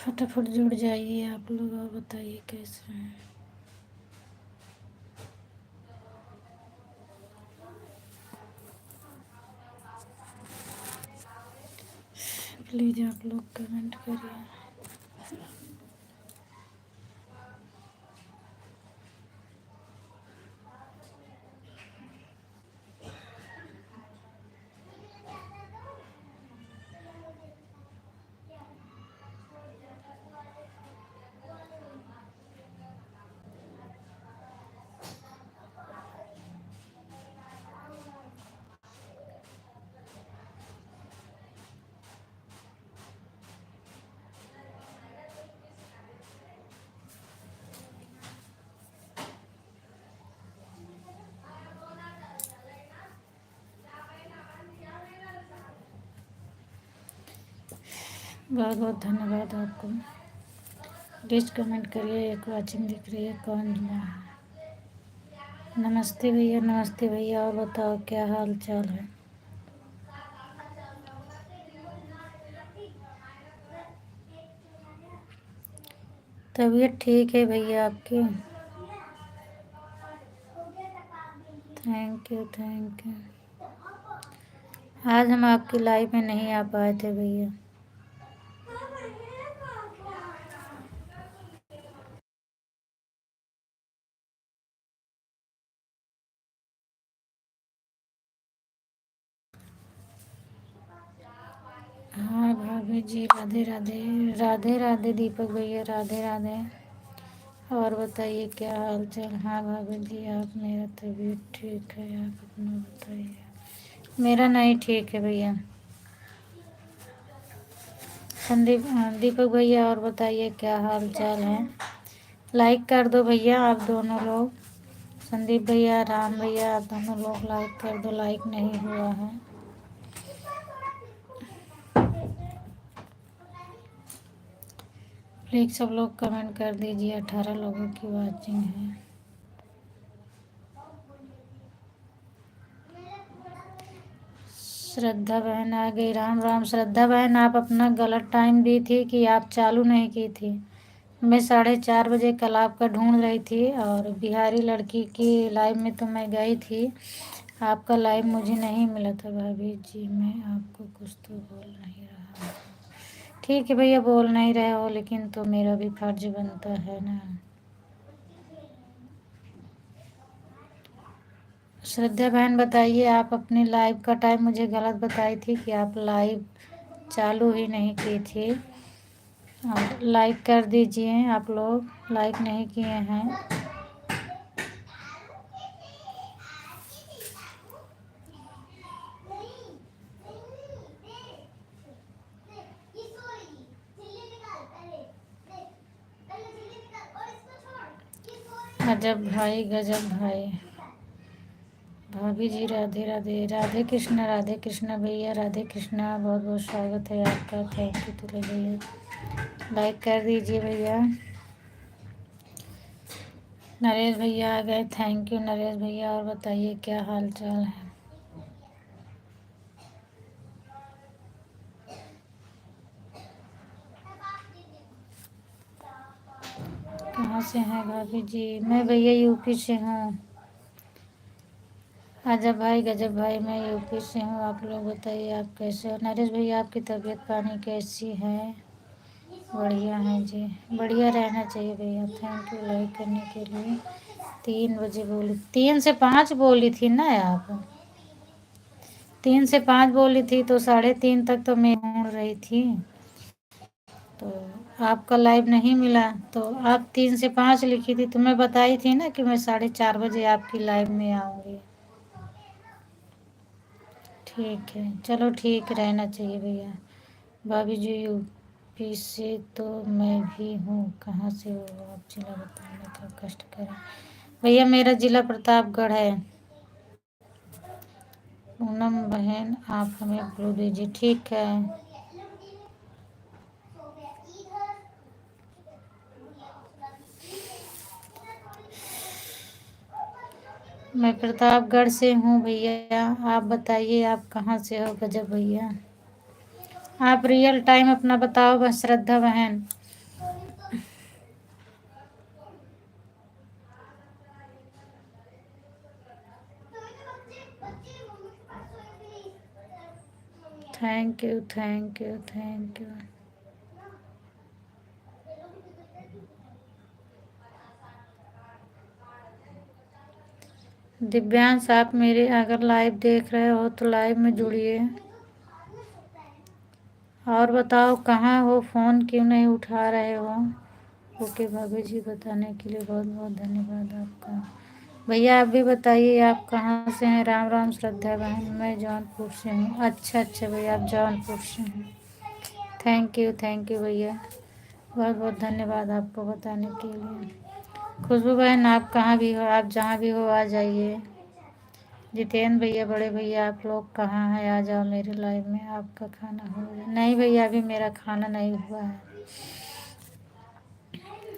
फटाफट जुड़ जाइए आप लोग और बताइए कैसे हैं। प्लीज़ आप लोग कमेंट करिए। बहुत बहुत धन्यवाद आपको। प्लीज़ कमेंट करिए। एक वाचिंग दिख रही है, कौन है? नमस्ते भैया, नमस्ते भैया। और बताओ क्या हाल चाल है? तबीयत ठीक है भैया आपकी? Thank you, thank you. आज हम आपकी लाइव में नहीं आ पाए थे भैया। हाँ भाभी जी, राधे राधे। राधे राधे दीपक भैया, राधे राधे। और बताइए क्या हाल चाल? हाँ भाभी जी, आप, मेरा तबीयत ठीक है, आप अपना बताइए। मेरा नहीं ठीक है भैया। संदीप, दीपक भैया और बताइए क्या हाल चाल है? लाइक कर दो भैया आप दोनों लोग। संदीप भैया, राम भैया, आप दोनों लोग लाइक कर दो। लाइक नहीं हुआ है। प्लीज़ सब लोग कमेंट कर दीजिए। 18 लोगों की वाचिंग है। श्रद्धा बहन आ गई। राम राम श्रद्धा बहन, आप अपना गलत टाइम दी थी कि आप चालू नहीं की थी। मैं 4:30 बजे कल आपका ढूंढ रही थी और बिहारी लड़की की लाइव में तो मैं गई थी। आपका लाइव मुझे नहीं मिला था भाभी जी। मैं आपको कुछ तो बोल नहीं रहा। ठीक है भैया, बोल नहीं रहे हो लेकिन तो मेरा भी फर्ज बनता है ना। श्रद्धा बहन बताइए, आप अपनी लाइव का टाइम मुझे गलत बताई थी कि आप लाइव चालू ही नहीं की थी। और लाइक कर दीजिए। आप लोग लाइक नहीं किए हैं। गजब भाई, गजब भाई। भाभी जी राधे राधे। राधे कृष्णा, राधे कृष्णा भैया, राधे कृष्णा। बहुत बहुत स्वागत है आपका। थैंक यू तुले भैया। लाइक कर दीजिए भैया। नरेश भैया आ गए। थैंक यू नरेश भैया। और बताइए क्या हाल चाल है? कहाँ से हैं भाभी जी? मैं भैया यूपी से हूँ। आजा भाई, गजब भाई, मैं यूपी से हूँ। आप लोग बताइए आप कैसे हो? नरेश भैया आपकी तबीयत पानी कैसी है? बढ़िया है जी। बढ़िया रहना चाहिए भैया। थैंक यू लाइक करने के लिए। 3 बजे बोली, 3 से 5 बोली थी ना आप? 3 से 5 बोली थी तो 3:30 तक तो मैं ढूंढ रही थी। तो आपका लाइव नहीं मिला तो आप 3 से 5 लिखी थी तो मैं बताई थी ना कि मैं 4:30 बजे आपकी लाइव में आऊँगी। ठीक है, चलो ठीक रहना चाहिए भैया। भाभी जी यूपी से तो मैं भी हूँ। कहाँ से हो आप? जिला बताने का कष्ट करें भैया। मेरा जिला प्रतापगढ़ है। पूनम बहन आप हमें ब्लू दीजिए। ठीक है। मैं प्रतापगढ़ से हूँ भैया। आप बताइए आप कहाँ से हो? गजब भैया। आप रियल टाइम अपना बताओ बस। श्रद्धा बहन thank you, thank you, thank you. Divyansh, आप मेरे अगर लाइव देख रहे हो तो लाइव में जुड़िए। और बताओ कहाँ हो, फ़ोन क्यों नहीं उठा रहे हो? ओके भाभी जी, बताने के लिए बहुत बहुत धन्यवाद आपका। भैया आप भी बताइए, आप कहाँ से हैं? राम राम श्रद्धा बहन, मैं जौनपुर से हूँ। अच्छा अच्छा भैया, आप जौनपुर से हैं। थैंक यू भैया, बहुत बहुत धन्यवाद आपको बताने के लिए। खुशबू बहन, आप कहाँ भी हो, आप जहाँ भी हो आ जाइए। जितेंद्र भैया, बड़े भैया, आप लोग कहाँ हैं? आ जाओ मेरे लाइव में। आपका खाना हो गया? नहीं भैया, अभी मेरा खाना नहीं हुआ है।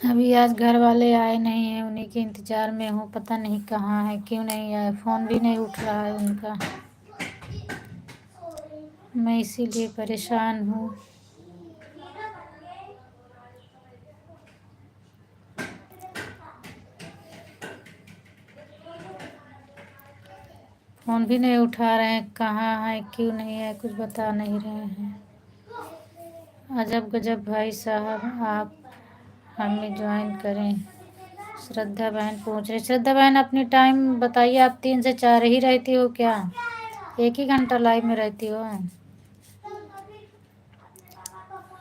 अभी आज घर वाले आए नहीं हैं, उन्हीं के इंतज़ार में हूँ। पता नहीं कहाँ है, क्यों नहीं आए, फ़ोन भी नहीं उठ रहा है उनका। मैं इसीलिए परेशान हूँ। फ़ोन भी नहीं उठा रहे हैं, कहाँ है, क्यों नहीं है, कुछ बता नहीं रहे हैं। अजब गजब भाई साहब, आप हमें ज्वाइन करें। श्रद्धा बहन पूछ रही। श्रद्धा बहन, अपनी टाइम बताइए, आप 3 से 4 ही रहती हो क्या? एक ही घंटा लाइव में रहती हो?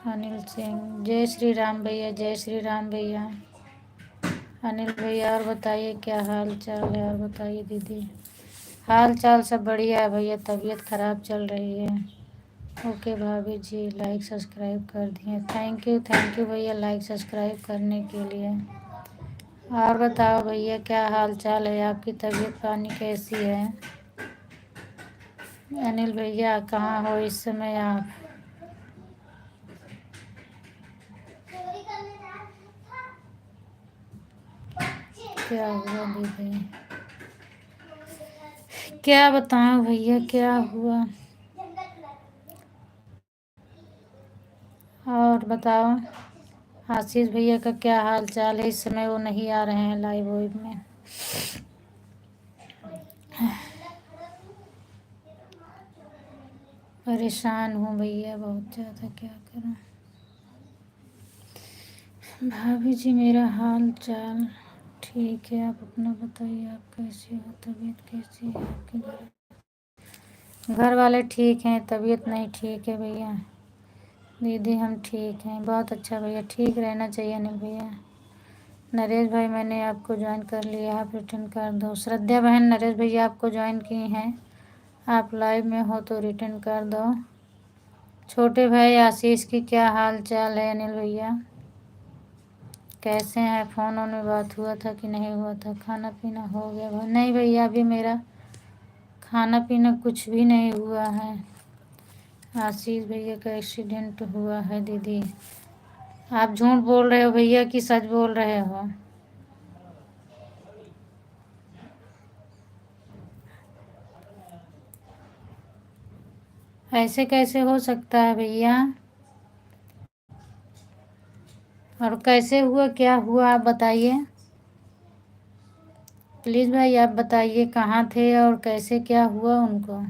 अनिल सिंह, जय श्री राम भैया, जय श्री राम भैया। अनिल भैया, और बताइए क्या हाल चाल है? और बताइए दीदी। हाल चाल सब बढ़िया है भैया, तबीयत ख़राब चल रही है। ओके भाभी जी, लाइक सब्सक्राइब कर दिए। थैंक यू भैया, लाइक सब्सक्राइब करने के लिए। और बताओ भैया, क्या हाल चाल है? आपकी तबीयत पानी कैसी है? अनिल भैया, कहाँ हो इस समय आप? क्या हुआ दीदी? क्या बताऊं भैया, क्या हुआ? और बताओ, आशीष भैया का क्या हाल चाल है? इस समय वो नहीं आ रहे हैं लाइव वाइव में। परेशान हूँ भैया बहुत ज़्यादा, क्या करूँ? भाभी जी, मेरा हाल चाल ठीक है, आप अपना बताइए, आप कैसे हो? तबीयत कैसी है आपके? घर वाले ठीक हैं, तबीयत नहीं ठीक है भैया। दीदी हम ठीक हैं, बहुत अच्छा भैया, ठीक रहना चाहिए अनिल भैया। नरेश भाई, मैंने आपको ज्वाइन कर लिया, आप रिटर्न कर दो। श्रद्धा बहन, नरेश भैया आपको ज्वाइन की हैं, आप लाइव में हो तो रिटर्न कर दो। छोटे भाई आशीष की क्या हाल चाल है अनिल भैया? कैसे हैं? फ़ोन में बात हुआ था कि नहीं हुआ था? खाना पीना हो गया भाई? नहीं भैया, अभी मेरा खाना पीना कुछ भी नहीं हुआ है। आशीष भैया का एक्सीडेंट हुआ है दीदी। आप झूठ बोल रहे हो भैया कि सच बोल रहे हो? ऐसे कैसे हो सकता है भैया? और कैसे हुआ, क्या हुआ, आप बताइए प्लीज़ भाई, आप बताइए कहाँ थे और कैसे क्या हुआ उनको?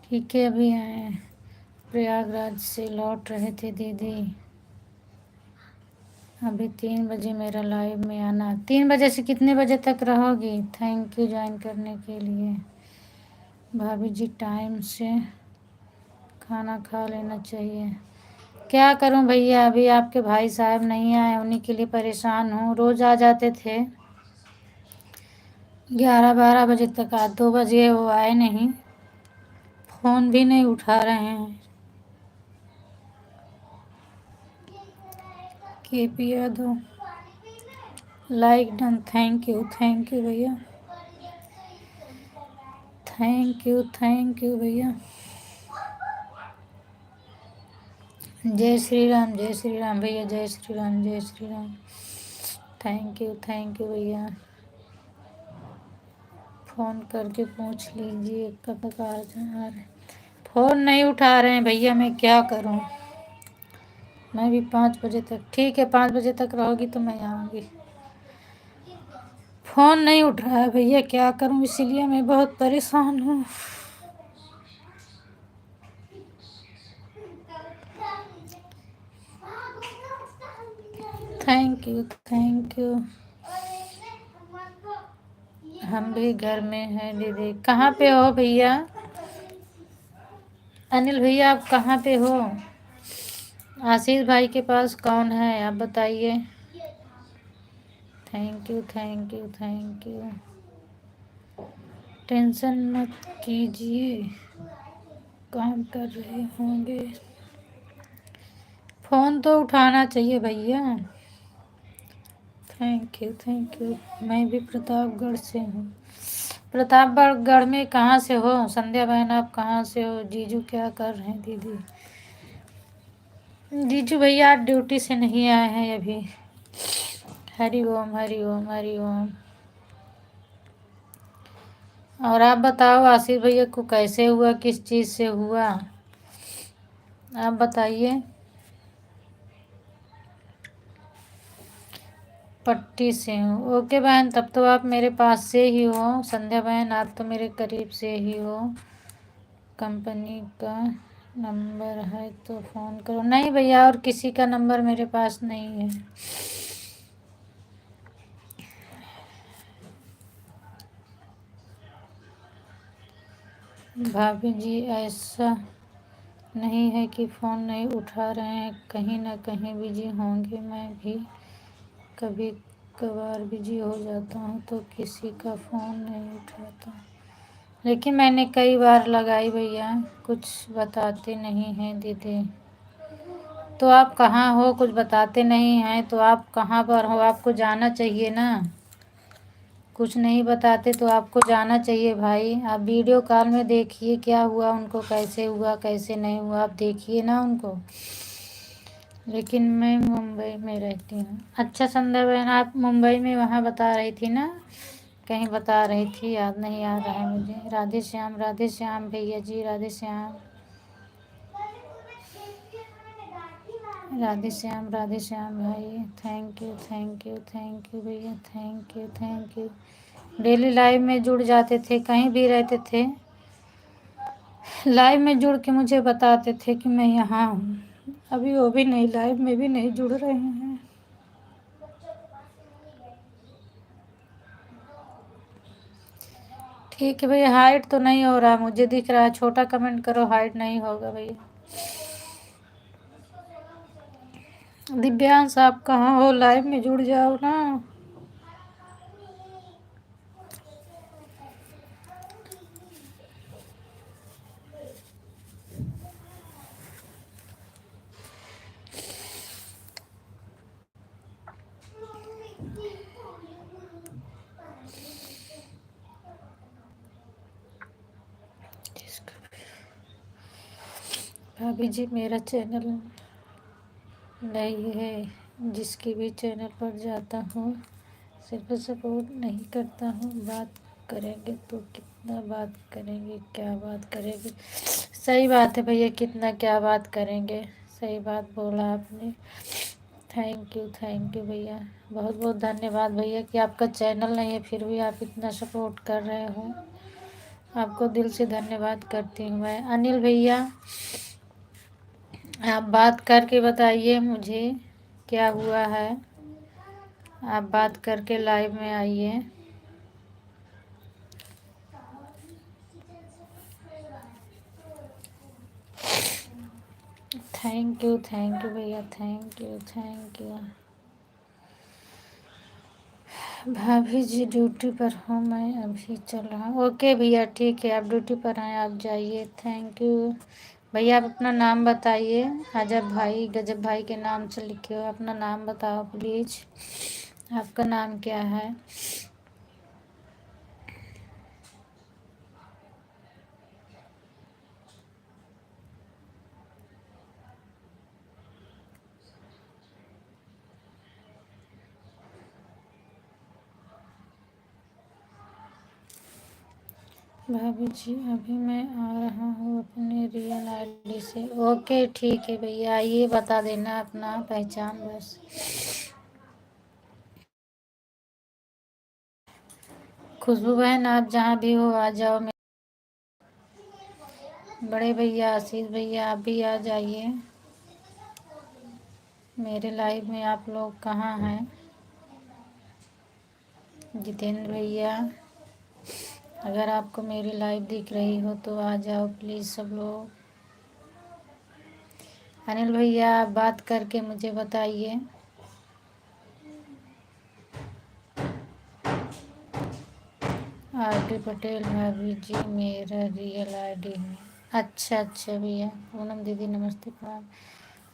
ठीक है, अभी आए, प्रयागराज से लौट रहे थे दीदी। अभी 3 बजे मेरा लाइव में आना। 3 बजे से कितने बजे तक रहोगी? थैंक यू ज्वाइन करने के लिए। भाभी जी, टाइम से खाना खा लेना चाहिए। क्या करूं भैया, अभी आपके भाई साहब नहीं आए, उन्हीं के लिए परेशान हूँ। रोज़ आ जाते थे 11-12 बजे तक, आज 2 बजे वो आए नहीं, फ़ोन भी नहीं उठा रहे हैं। KP Yadav, like done, thank you भैया, थैंक यू भैया। जय श्री राम भैया, जय श्री राम, जय श्री राम। थैंक यू भैया। फ़ोन करके पूछ लीजिए कब तक आ रहे। फ़ोन नहीं उठा रहे हैं भैया, मैं क्या करूं? मैं भी 5 बजे तक, ठीक है 5 बजे तक रहोगी तो मैं आऊँगी। फ़ोन नहीं उठ रहा है भैया, क्या करूं, इसीलिए मैं बहुत परेशान हूँ। Thank you, thank you. हम भी घर में हैं दीदी। कहाँ पे हो भैया? अनिल भैया आप कहाँ पे हो? आशीष भाई के पास कौन है आप बताइए। Thank you, thank you, thank you. Tension मत कीजिए, काम कर रहे होंगे। फ़ोन तो उठाना चाहिए भैया। Thank you, thank you. मैं भी प्रतापगढ़ से हूँ। प्रतापगढ़ में कहाँ से हो संध्या बहन, आप कहाँ से हो? जीजू क्या कर रहे हैं दीदी? जीजू भैया आज ड्यूटी से नहीं आए हैं अभी। हरि ओम, हरि ओम, हरि ओम। और आप बताओ आशीष भैया को कैसे हुआ, किस चीज़ से हुआ, आप बताइए। पट्टी से हूँ, ओके बहन, तब तो आप मेरे पास से ही हो। संध्या बहन आप तो मेरे करीब से ही हो। कंपनी का नंबर है तो फ़ोन करो। नहीं भैया, और किसी का नंबर मेरे पास नहीं है। भाभी जी ऐसा नहीं है कि फ़ोन नहीं उठा रहे हैं, कहीं ना कहीं बिजी होंगे। मैं भी कभी कभार बिजी हो जाता हूँ तो किसी का फ़ोन नहीं उठाता, लेकिन मैंने कई बार लगाई भैया, कुछ बताते नहीं हैं दीदी। तो आप कहाँ हो, कुछ बताते नहीं हैं तो आप कहाँ पर हो? आपको जाना चाहिए ना, कुछ नहीं बताते तो आपको जाना चाहिए भाई। आप वीडियो कॉल में देखिए क्या हुआ उनको, कैसे हुआ कैसे नहीं हुआ, आप देखिए ना उनको। लेकिन मैं मुंबई में रहती हूँ। अच्छा संध्या बहन, आप मुंबई में वहाँ बता रही थी ना, कहीं बता रही थी, याद नहीं आ रहा है मुझे। राधे श्याम भैया जी, राधे श्याम, राधे श्याम भाई। Thank you, thank you, thank you भैया, thank you, thank you. Daily live में जुड़ जाते थे, कहीं भी रहते थे, लाइव में जुड़ के मुझे बताते थे कि मैं यहाँ हूँ। अभी वो भी नहीं, लाइव में भी नहीं जुड़ रहे हैं। ठीक है भैया, हाइट तो नहीं हो रहा, मुझे दिख रहा है। छोटा कमेंट करो, हाइट नहीं होगा भैया। दिव्यांश आप कहाँ हो? लाइव में जुड़ जाओ ना। भाभी जी मेरा चैनल नहीं है, जिसकी भी चैनल पर जाता हूँ सिर्फ सपोर्ट नहीं करता हूँ। बात करेंगे तो कितना बात करेंगे, क्या बात करेंगे। सही बात है भैया, कितना क्या बात करेंगे, सही बात बोला आपने। थैंक यू भैया, बहुत बहुत धन्यवाद भैया कि आपका चैनल नहीं है फिर भी आप इतना सपोर्ट कर रहे हो। आपको दिल से धन्यवाद करती हूँ मैं। अनिल भैया आप बात करके बताइए मुझे क्या हुआ है, आप बात करके लाइव में आइए। थैंक यू भैया, थैंक यू। भाभी जी ड्यूटी पर हूँ, मैं अभी चल रहा हूँ। ओके भैया ठीक है, आप ड्यूटी पर हैं, आप जाइए। थैंक यू भैया। आप अपना नाम बताइए। अजब भाई, गजब भाई के नाम से लिखे हो, अपना नाम बताओ प्लीज़, आपका नाम क्या है? भाभी जी अभी मैं आ रहा हूँ अपने रियल आईडी से। ओके ठीक है भैया, आइए, बता देना अपना पहचान बस। खुशबू बहन आप जहाँ भी हो आ जाओ। बड़े भैया आशीष भैया आप भी आ जाइए मेरे लाइव में। आप लोग कहाँ हैं? जितेंद्र भैया अगर आपको मेरी लाइव दिख रही हो तो आ जाओ प्लीज़ सब लोग। अनिल भैया आप बात करके मुझे बताइए। आर डी पटेल भाभी जी मेरा रियल आईडी है। अच्छा अच्छा भैया। पूनम दीदी नमस्ते प्रणाम।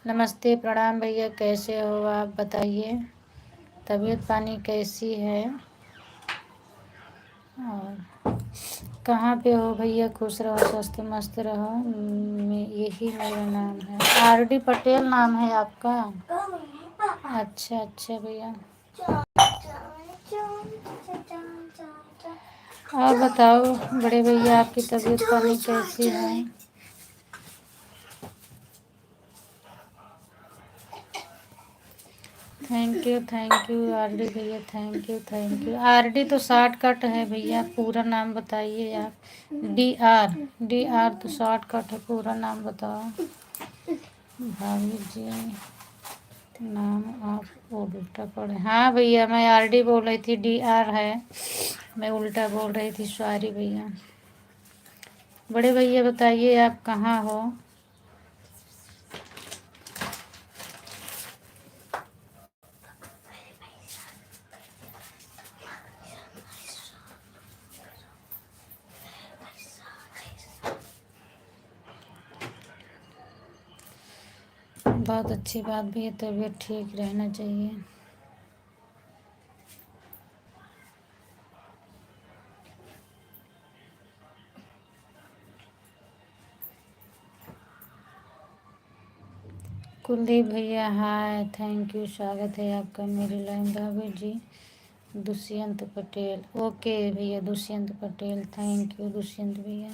नमस्ते प्रणाम भैया, कैसे हो आप बताइए, तबीयत पानी कैसी है और कहाँ पे हो भैया? खुश रहो स्वस्थ मस्त रहो। यही मेरा नाम है। आर डी पटेल नाम है आपका? अच्छा अच्छा भैया। और बताओ बड़े भैया आपकी तबीयत पानी कैसी है? थैंक यू आर डी भैया, थैंक यू। आर डी तो शॉर्टकट है भैया, पूरा नाम बताइए आप। डी आर तो शॉर्टकट है, पूरा नाम बताओ। भाभी जी नाम आप उल्टा पढ़े। हाँ भैया मैं आर डी बोल रही थी, डी आर है, मैं उल्टा बोल रही थी, सॉरी भैया। बड़े भैया बताइए आप कहाँ हो? बहुत अच्छी बात भी है, तबीयत ठीक रहना चाहिए। कुलदीप भैया हाय, थैंक यू, स्वागत है आपका मेरी लाइन। भाभी जी दुष्यंत पटेल, ओके भैया दुष्यंत पटेल, थैंक यू दुष्यंत भैया।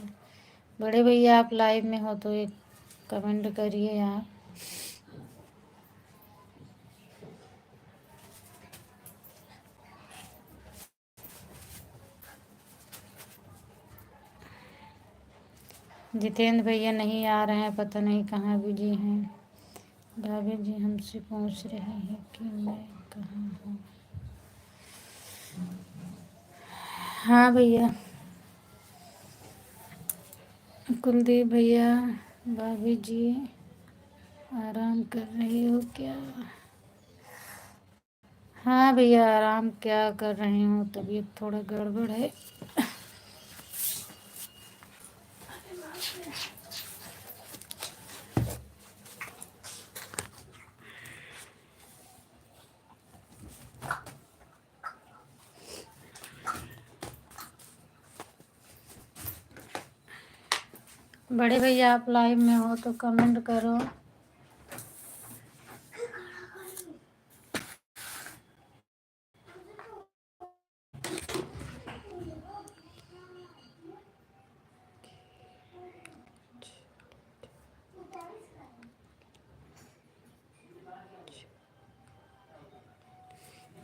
बड़े भैया आप लाइव में हो तो एक कमेंट करिए आप। जितेंद्र भैया नहीं आ रहे हैं, पता नहीं कहाँ बिजी हैं। भाभी जी हमसे पूछ रहे हैं कि मैं कहाँ हूँ। हाँ भैया। कुलदीप भैया भाभी जी आराम कर रही हो क्या? हाँ भैया आराम क्या कर रही हूँ, तबीयत थोड़ा गड़बड़ है। बड़े भैया आप लाइव में हो तो कमेंट करो।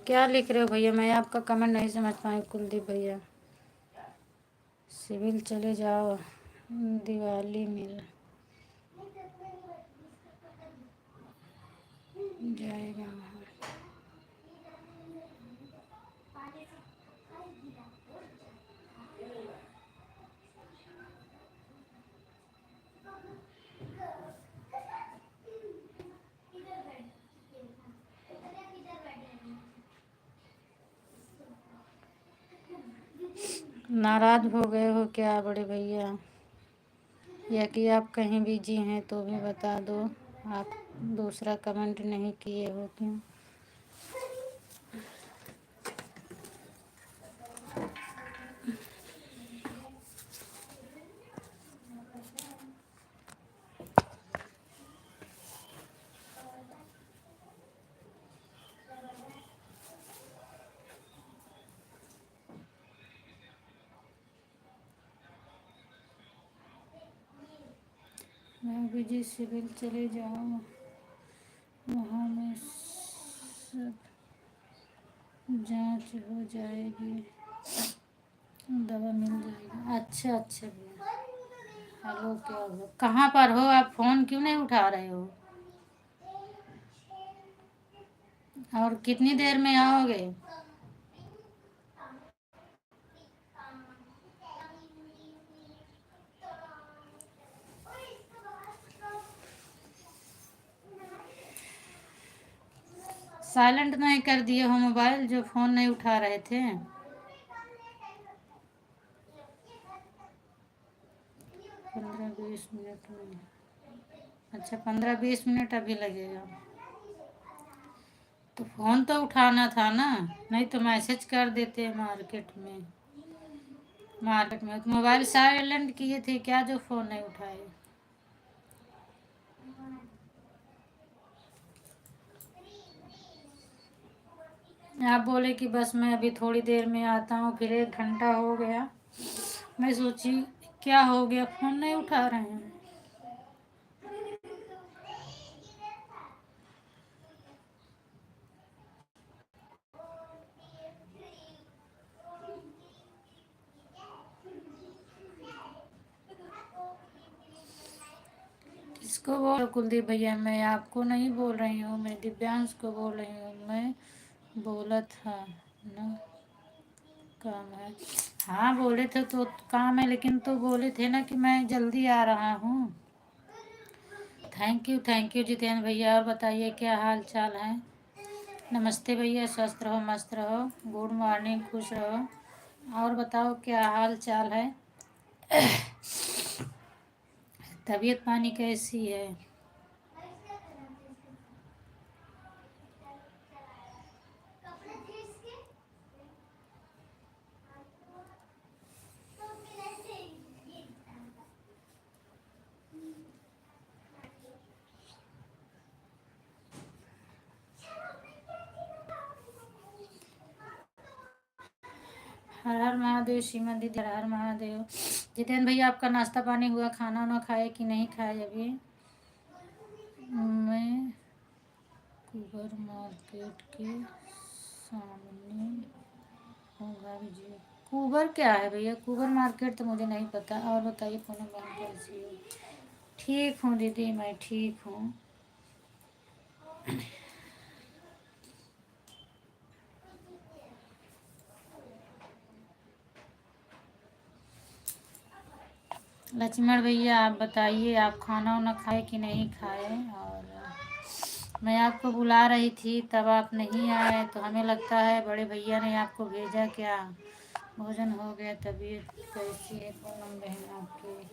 क्या लिख रहे हो भैया? मैं आपका कमेंट नहीं समझ पाई। कुलदीप भैया सिविल चले जाओ, दिवाली मिल जाएगा वहाँ। नाराज हो गए हो क्या बड़े भैया, या कि आप कहीं बिजी हैं तो भी बता दो। आप दूसरा कमेंट नहीं किए हो क्यों? भाभी जी सिविल चले जाओ, वहाँ में सब जांच हो जाएगी। दवा मिल जाएगी। अच्छा अच्छा भैया। हेलो, क्या हुआ? कहाँ पर हो आप? फ़ोन क्यों नहीं उठा रहे हो? और कितनी देर में आओगे? साइलेंट नहीं कर दिए हो मोबाइल जो फ़ोन नहीं उठा रहे थे? 15-20 मिनट में? अच्छा, 15-20 मिनट अभी लगेगा। तो फ़ोन तो उठाना था ना, नहीं तो मैसेज कर देते मार्केट में तो मोबाइल साइलेंट किए थे क्या जो फ़ोन नहीं उठाए? आप बोले कि बस मैं अभी थोड़ी देर में आता हूँ, फिर 1 घंटा हो गया। मैं सोची क्या हो गया, फ़ोन नहीं उठा रहे हैं। किसको बोल? कुलदीप भैया, मैं आपको नहीं बोल रही हूँ, मैं दिव्यांश को बोल रही हूँ। मैं बोला था ना काम है। हाँ बोले थे तो काम है, लेकिन तो बोले थे ना कि मैं जल्दी आ रहा हूँ। थैंक यू जितेंद्र भैया। और बताइए क्या हाल चाल है? नमस्ते भैया, स्वस्थ रहो मस्त रहो, गुड मॉर्निंग, खुश रहो। और बताओ क्या हाल चाल है? तबीयत पानी कैसी है? हर हर महादेव। श्रीमन दीदी, हर हर महादेव। जितेंद्र भैया, आपका नाश्ता पानी हुआ? खाना वाना खाए कि नहीं खाए अभी? मैं कुबर मार्केट के सामने हूँ भाभी जी। कुबर क्या है भैया? कुबर मार्केट तो मुझे नहीं पता। और बताइए पूनम बहन कैसी हो? ठीक हूँ दीदी, मैं ठीक हूँ। लक्ष्मण भैया, आप बताइए, आप खाना वाना खाए कि नहीं खाए? और मैं आपको बुला रही थी तब आप नहीं आए, तो हमें लगता है बड़े भैया ने आपको भेजा क्या। भोजन हो गया? तबीयत कैसी है पूनम बहन आपकी?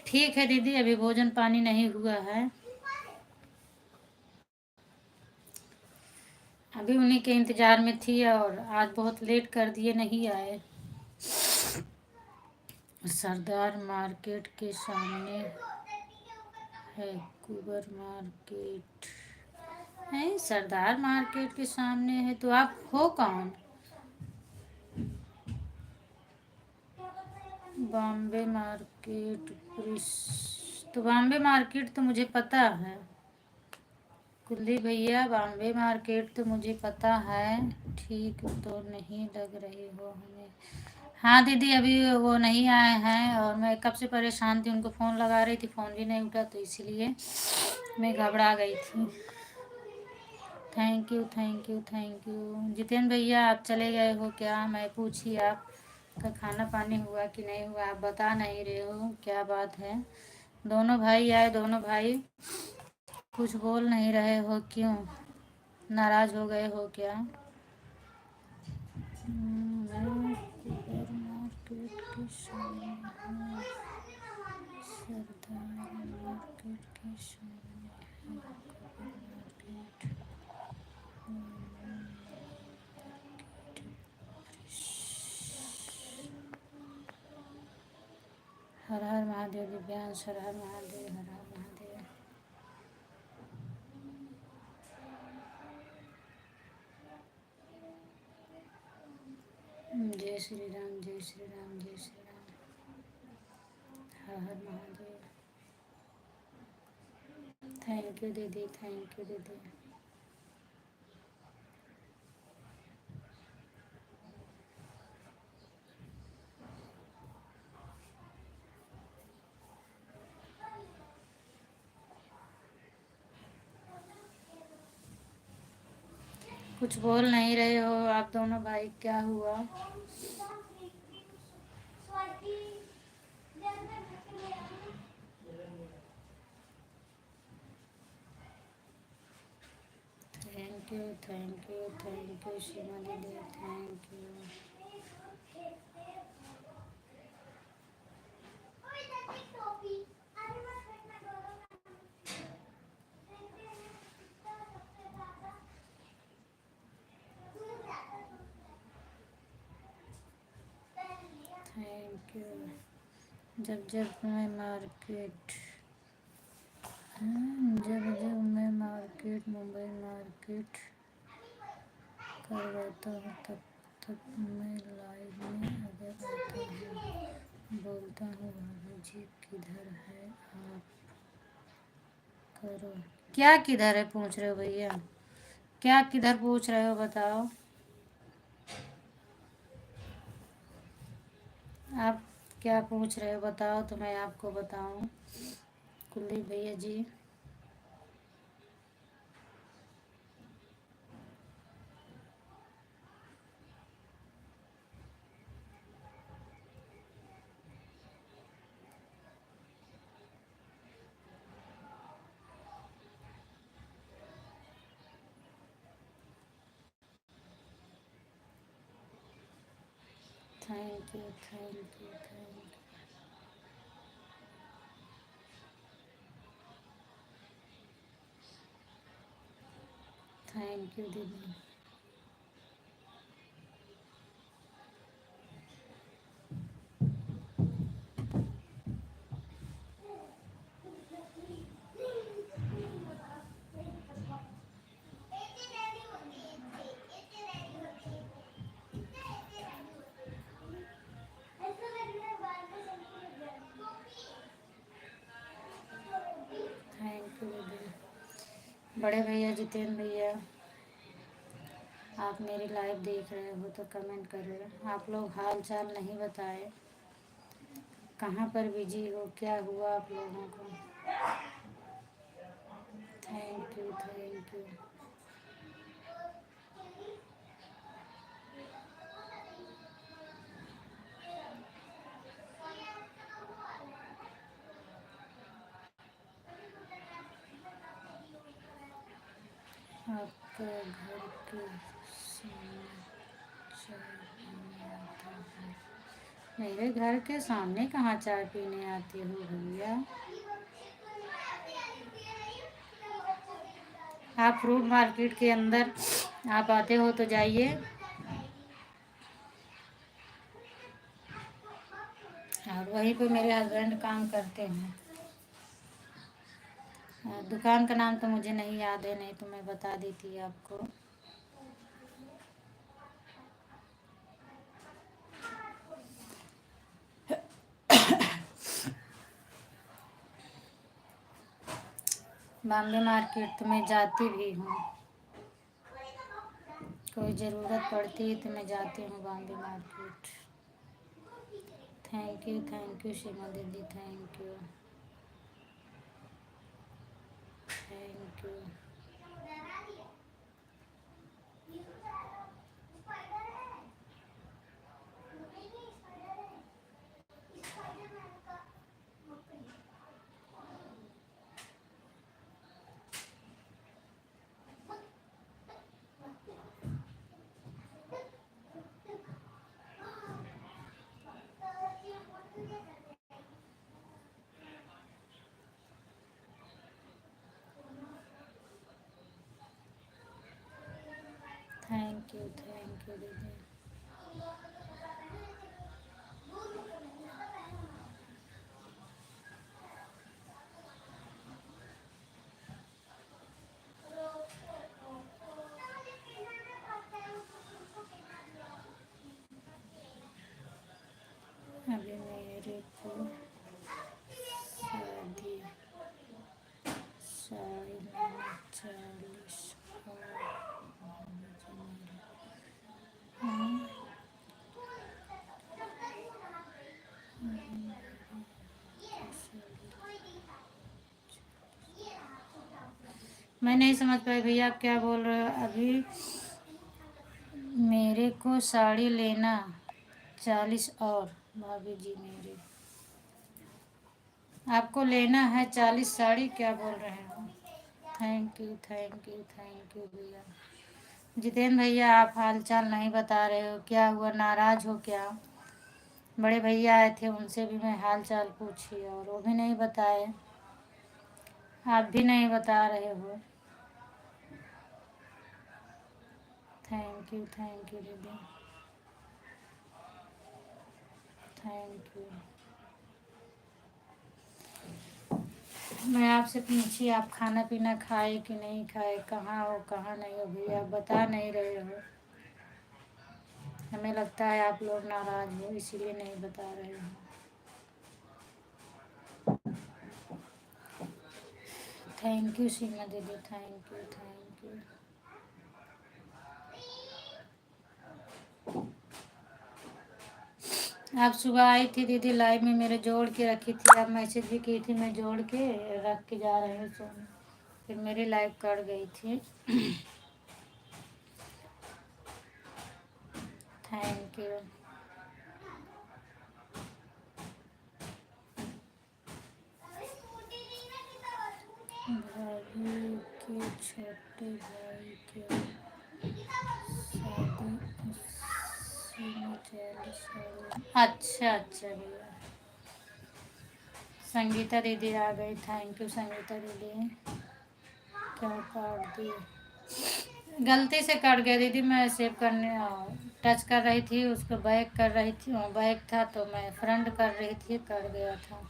ठीक है दीदी, अभी भोजन पानी नहीं हुआ है। अभी उन्हीं के इंतज़ार में थी और आज बहुत लेट कर दिए, नहीं आए। सरदार मार्केट के सामने है कुबर मार्केट? नहीं, सरदार मार्केट के सामने है तो आप हो कौन? बॉम्बे मार्केट तो बॉम्बे मार्केट तो मुझे पता है कुलदीप भैया, बॉम्बे मार्केट तो मुझे पता है। ठीक तो नहीं लग रही हो हमें। हाँ दीदी, अभी वो नहीं आए हैं और मैं कब से परेशान थी, उनको फ़ोन लगा रही थी, फ़ोन भी नहीं उठा, तो इसीलिए मैं घबरा गई थी। थैंक यू जितेंद्र भैया, आप चले गए हो क्या? मैं पूछी आपका खाना पानी हुआ कि नहीं हुआ, आप बता नहीं रहे हो, क्या बात है? दोनों भाई आए, दोनों भाई कुछ बोल नहीं रहे हो, क्यों? नाराज़ हो गए हो क्या? मैं कुबर मार्केट के सामने हूँ। सरदार मार्केट के सामने है कुबर मार्केट। हर हर महादेव दिव्यांश, हर हर महादेव, हर हर महादेव। जय श्री राम, जय श्री राम, जय श्री राम। हर हर महादेव। थैंक यू दीदी, थैंक यू दीदी। कुछ बोल नहीं रहे हो आप दोनों भाई, क्या हुआ? Thank you thank you thank you Seema दीदी, थैंक यू। Thank you. जब जब मैं मार्केट जब जब मैं मार्केट मुंबई मार्केट करवाता हूँ तब तब मैं लाइव में अगर आता हूँ बोलता हूँ भाभी जी किधर है आप, करो क्या किधर है पूछ रहे हो भैया? क्या किधर पूछ रहे हो बताओ? आप क्या पूछ रहे हो बताओ तो मैं आपको बताऊं। कुलदीप भैया ji, thank you thank you thank you दीदी। थैंक यू दीदी। बड़े भैया जितेंद्र भैया, आप मेरी लाइव देख रहे हो तो कमेंट करें। आप लोग हाल चाल नहीं बताए, कहाँ पर बिजी हो, क्या हुआ आप लोगों को? Thank you thank you. आपका घर के सामने चाय पीने आता है? मेरे घर के सामने कहाँ चाय पीने आती हो भैया? आप फ्रूट मार्केट के अंदर आप आते हो तो जाइए, और वहीं पे मेरे हस्बैंड काम करते हैं। दुकान का नाम तो मुझे नहीं याद है, नहीं तो मैं बता देती आपको। बॉम्बे मार्केट तो मैं जाती भी हूँ, कोई ज़रूरत पड़ती है तो मैं जाती हूँ Bombay market. Thank you Seema दीदी, thank you thank you. Thank you दीदी। अभी मेरे को शादी साल में 40 मैं नहीं समझ पाई भैया आप क्या बोल रहे हो? अभी को साड़ी लेना 40 और भाभी जी मेरे, आपको लेना है 40 साड़ी, क्या बोल रहे हो? Thank you thank you thank you भैया। जितेंद्र भैया आप हालचाल नहीं बता रहे हो, क्या हुआ, नाराज हो क्या? बड़े भैया आए थे, उनसे भी मैं हाल चाल पूछी और वो भी नहीं बताए, आप भी नहीं बता रहे हो। थैंक यू दीदी, थैंक यू। मैं आपसे पूछी आप खाना पीना खाए कि नहीं खाए, कहाँ हो कहाँ नहीं हो भैया, आप बता नहीं रहे हो। हमें लगता है आप लोग नाराज हो, इसीलिए नहीं बता रहे हो। थैंक यू सीमा दीदी, थैंक यू थैंक यू। आप सुबह आई थी दीदी लाइव में, मेरे जोड़ के रखी थी, आप मैसेज भी की थी, मैं जोड़ के रख के जा रही हूँ सोने, फिर मेरी लाइव कट गई थी। Thank you. भाभी के छोटे भाई के शादी उसी में 40 साड़ी। अच्छा अच्छा भैया। संगीता दीदी आ गई, थैंक यू संगीता दीदी। क्या काट दी, गलती से कट गया दीदी, मैं सेव करने टच कर रही थी उसको, बैक कर रही थी, बैक था तो मैं फ्रंट कर रही थी, कट गया था।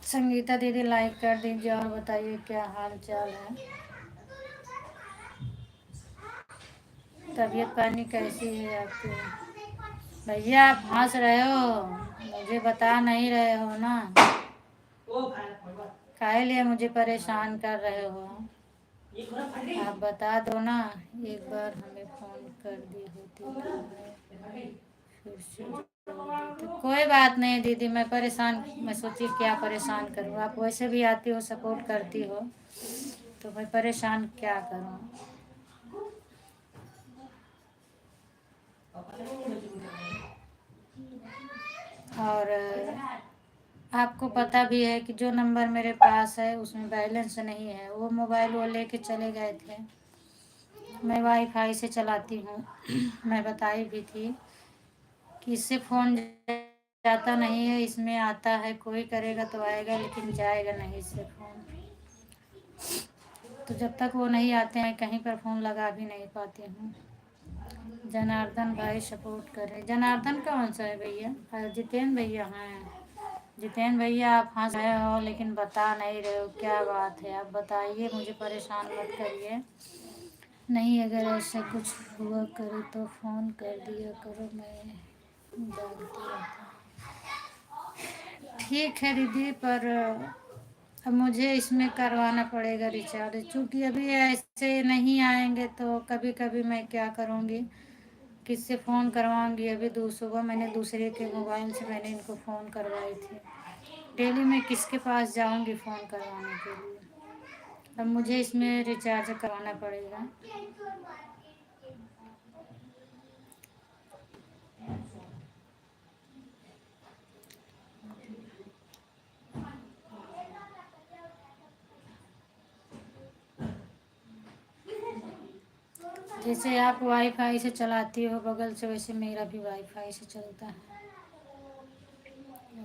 संगीता दीदी लाइक कर दीजिए और बताइए क्या हाल चाल है, तबीयत पानी कैसी है आपकी? भैया आप हंस रहे हो, मुझे बता नहीं रहे हो ना, काहे लिए मुझे परेशान कर रहे हो? आप बता दो ना, एक बार हमें फ़ोन कर दी होती तो मैं फिर से जोड़ देती। कोई बात नहीं दीदी, मैं परेशान, मैं सोची क्या परेशान करूँ, आप वैसे भी आती हो सपोर्ट करती हो, तो मैं परेशान क्या करूँ। और आपको पता भी है कि जो नंबर मेरे पास है उसमें बैलेंस नहीं है, वो मोबाइल वो लेके चले गए थे, मैं वाईफाई से चलाती हूँ। मैं बताई भी थी कि इससे फ़ोन जाता नहीं है, इसमें आता है, कोई करेगा तो आएगा लेकिन जाएगा नहीं इससे फ़ोन। तो जब तक वो नहीं आते हैं कहीं पर फ़ोन लगा भी नहीं पाती हूँ। जनार्दन भाई सपोर्ट कर रहे, जनार्दन कौन सा है भैया? जितेंद्र भैया हैं। जितेंद्र भैया आप हंस रहे हो लेकिन बता नहीं रहे हो, क्या बात है आप बताइए, मुझे परेशान मत करिए। नहीं अगर ऐसा कुछ हुआ करे तो फ़ोन कर दिया करो, मैं जानती रहती हूँ। ठीक है दीदी, पर अब मुझे इसमें करवाना पड़ेगा रिचार्ज, क्योंकि अभी ऐसे नहीं आएंगे तो कभी कभी मैं क्या करूँगी, किससे फ़ोन करवाऊँगी। अभी सुबह मैंने दूसरे के मोबाइल से मैंने इनको फ़ोन करवाई थी, डेली मैं किसके पास जाऊँगी फ़ोन करवाने के लिए। अब मुझे इसमें रिचार्ज करवाना पड़ेगा। जैसे आप वाईफाई से चलाती हो बगल से, वैसे मेरा भी वाईफाई से चलता है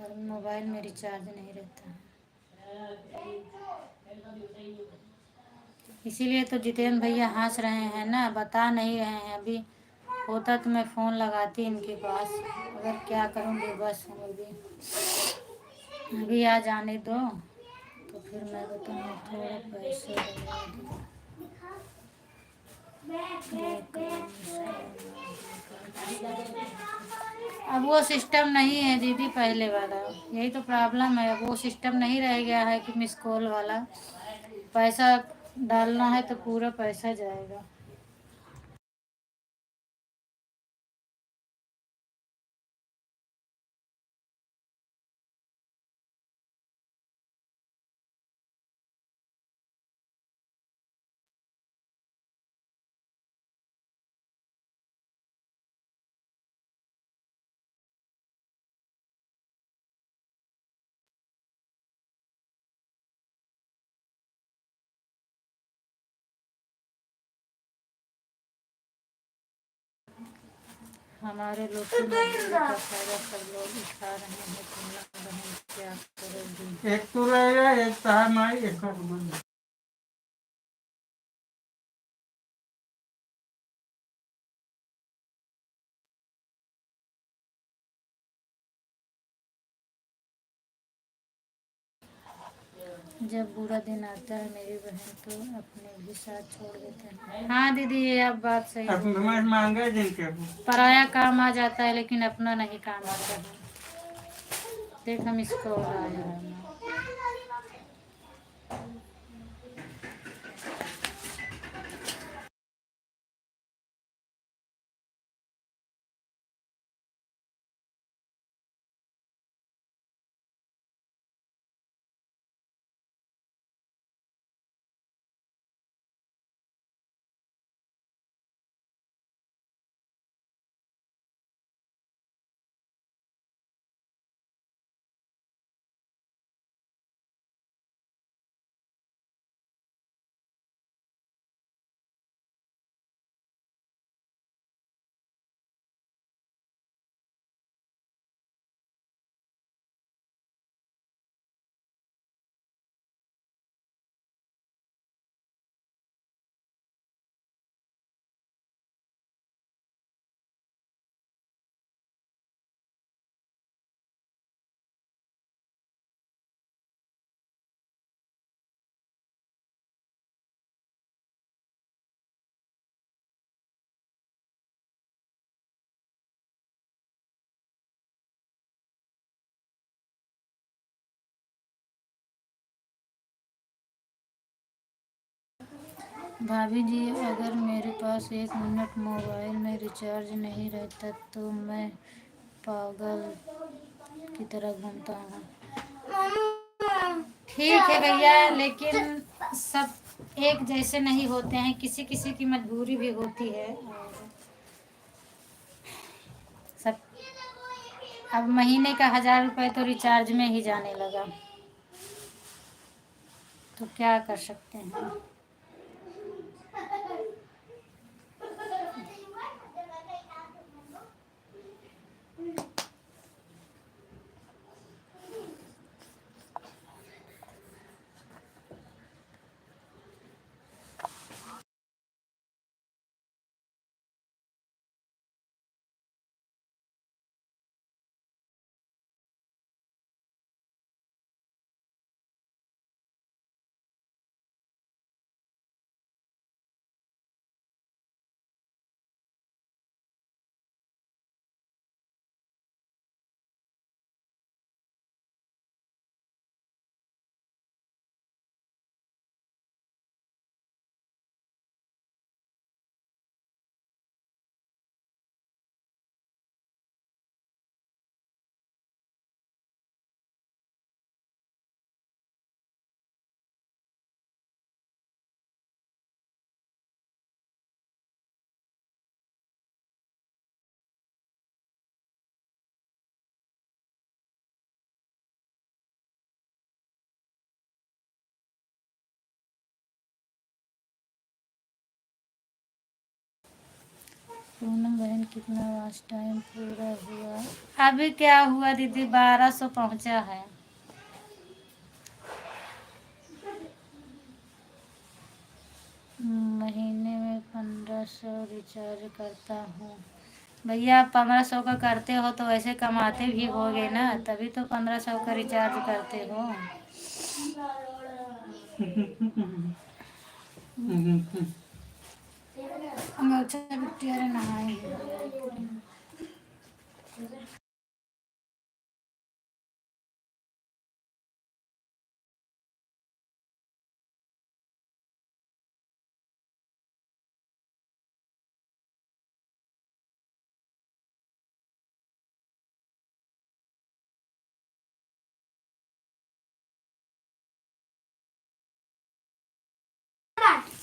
और मोबाइल में रिचार्ज नहीं रहता है, इसीलिए तो जितेंद्र भैया हंस रहे हैं ना, बता नहीं रहे हैं। अभी होता तो मैं फ़ोन लगाती इनके पास, अगर क्या करूँगी बस, हम अभी आ जाने दो तो फिर मैं बताऊँ, थोड़े पैसे लगा दूँ। अब वो सिस्टम नहीं है दीदी पहले वाला, यही तो प्रॉब्लम है, अब वो सिस्टम नहीं रह गया है कि मिस कॉल वाला, पैसा डालना है तो पूरा पैसा जाएगा। हमारे लोग की मजबूरी का फायदा सब लोग उठा रहे हैं। तुलना बहन क्या करोगी? एक तू रहेगा, एक तार माई, एक और मन। जब बुरा दिन आता है मेरी बहन तो अपने भी साथ छोड़ देते हैं। हाँ दीदी, ये आप बात सही अब बोल रही मैं हैं। मांगा जिनके पराया काम आ जाता है लेकिन अपना नहीं काम आता है। देख हम इसको आया है। भाभी जी, अगर मेरे पास 1 मिनट मोबाइल में रिचार्ज नहीं रहता तो मैं पागल की तरह घूमता हूँ। ठीक है भैया, लेकिन सब एक जैसे नहीं होते हैं, किसी किसी की मजबूरी भी होती है। और सब अब महीने का 1,000 रुपये तो रिचार्ज में ही जाने लगा, तो क्या कर सकते हैं। पूनम बहन, कितना वास्ट टाइम पूरा हुआ? अभी क्या हुआ दीदी, 1200 पहुंचा है। महीने में 1500 रिचार्ज करता हूँ। भैया आप 1500 का करते हो तो वैसे कमाते भी होगे ना, तभी तो 1500 का रिचार्ज करते हो। अच्छा बिटिया रे नहाए हैं।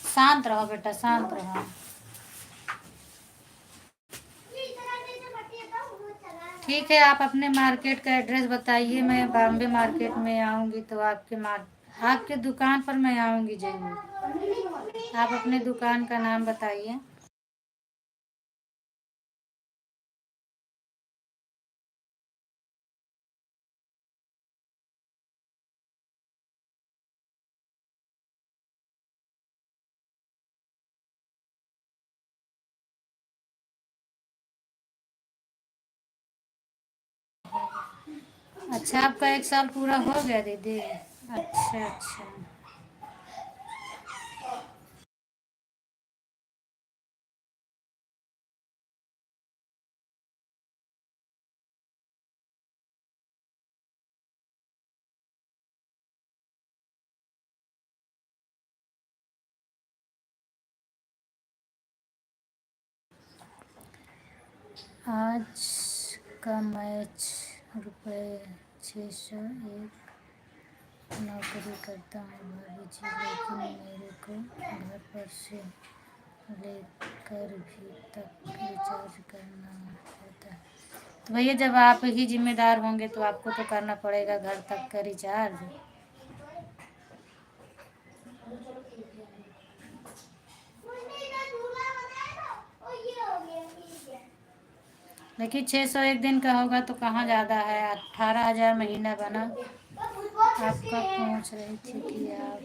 शांत रहो बेटा, शांत रहो। ठीक है, आप अपने मार्केट का एड्रेस बताइए, मैं बॉम्बे मार्केट में आऊँगी तो आपके दुकान पर मैं आऊँगी जरूर। आप अपने दुकान का नाम बताइए। अच्छा, आपका 1 साल पूरा हो गया दीदी? अच्छा अच्छा। आज का मैच ₹601। नौकरी करता हूँ भाभी जी, लेकिन मेरे को घर पर से लेकर भी तक रिचार्ज करना होता है। तो भैया जब आप ही जिम्मेदार होंगे तो आपको तो करना पड़ेगा घर तक का रिचार्ज। लेकिन 601 दिन का होगा तो कहाँ ज़्यादा है, 18,000 महीना बना। आपका पूछ रही थी कि आप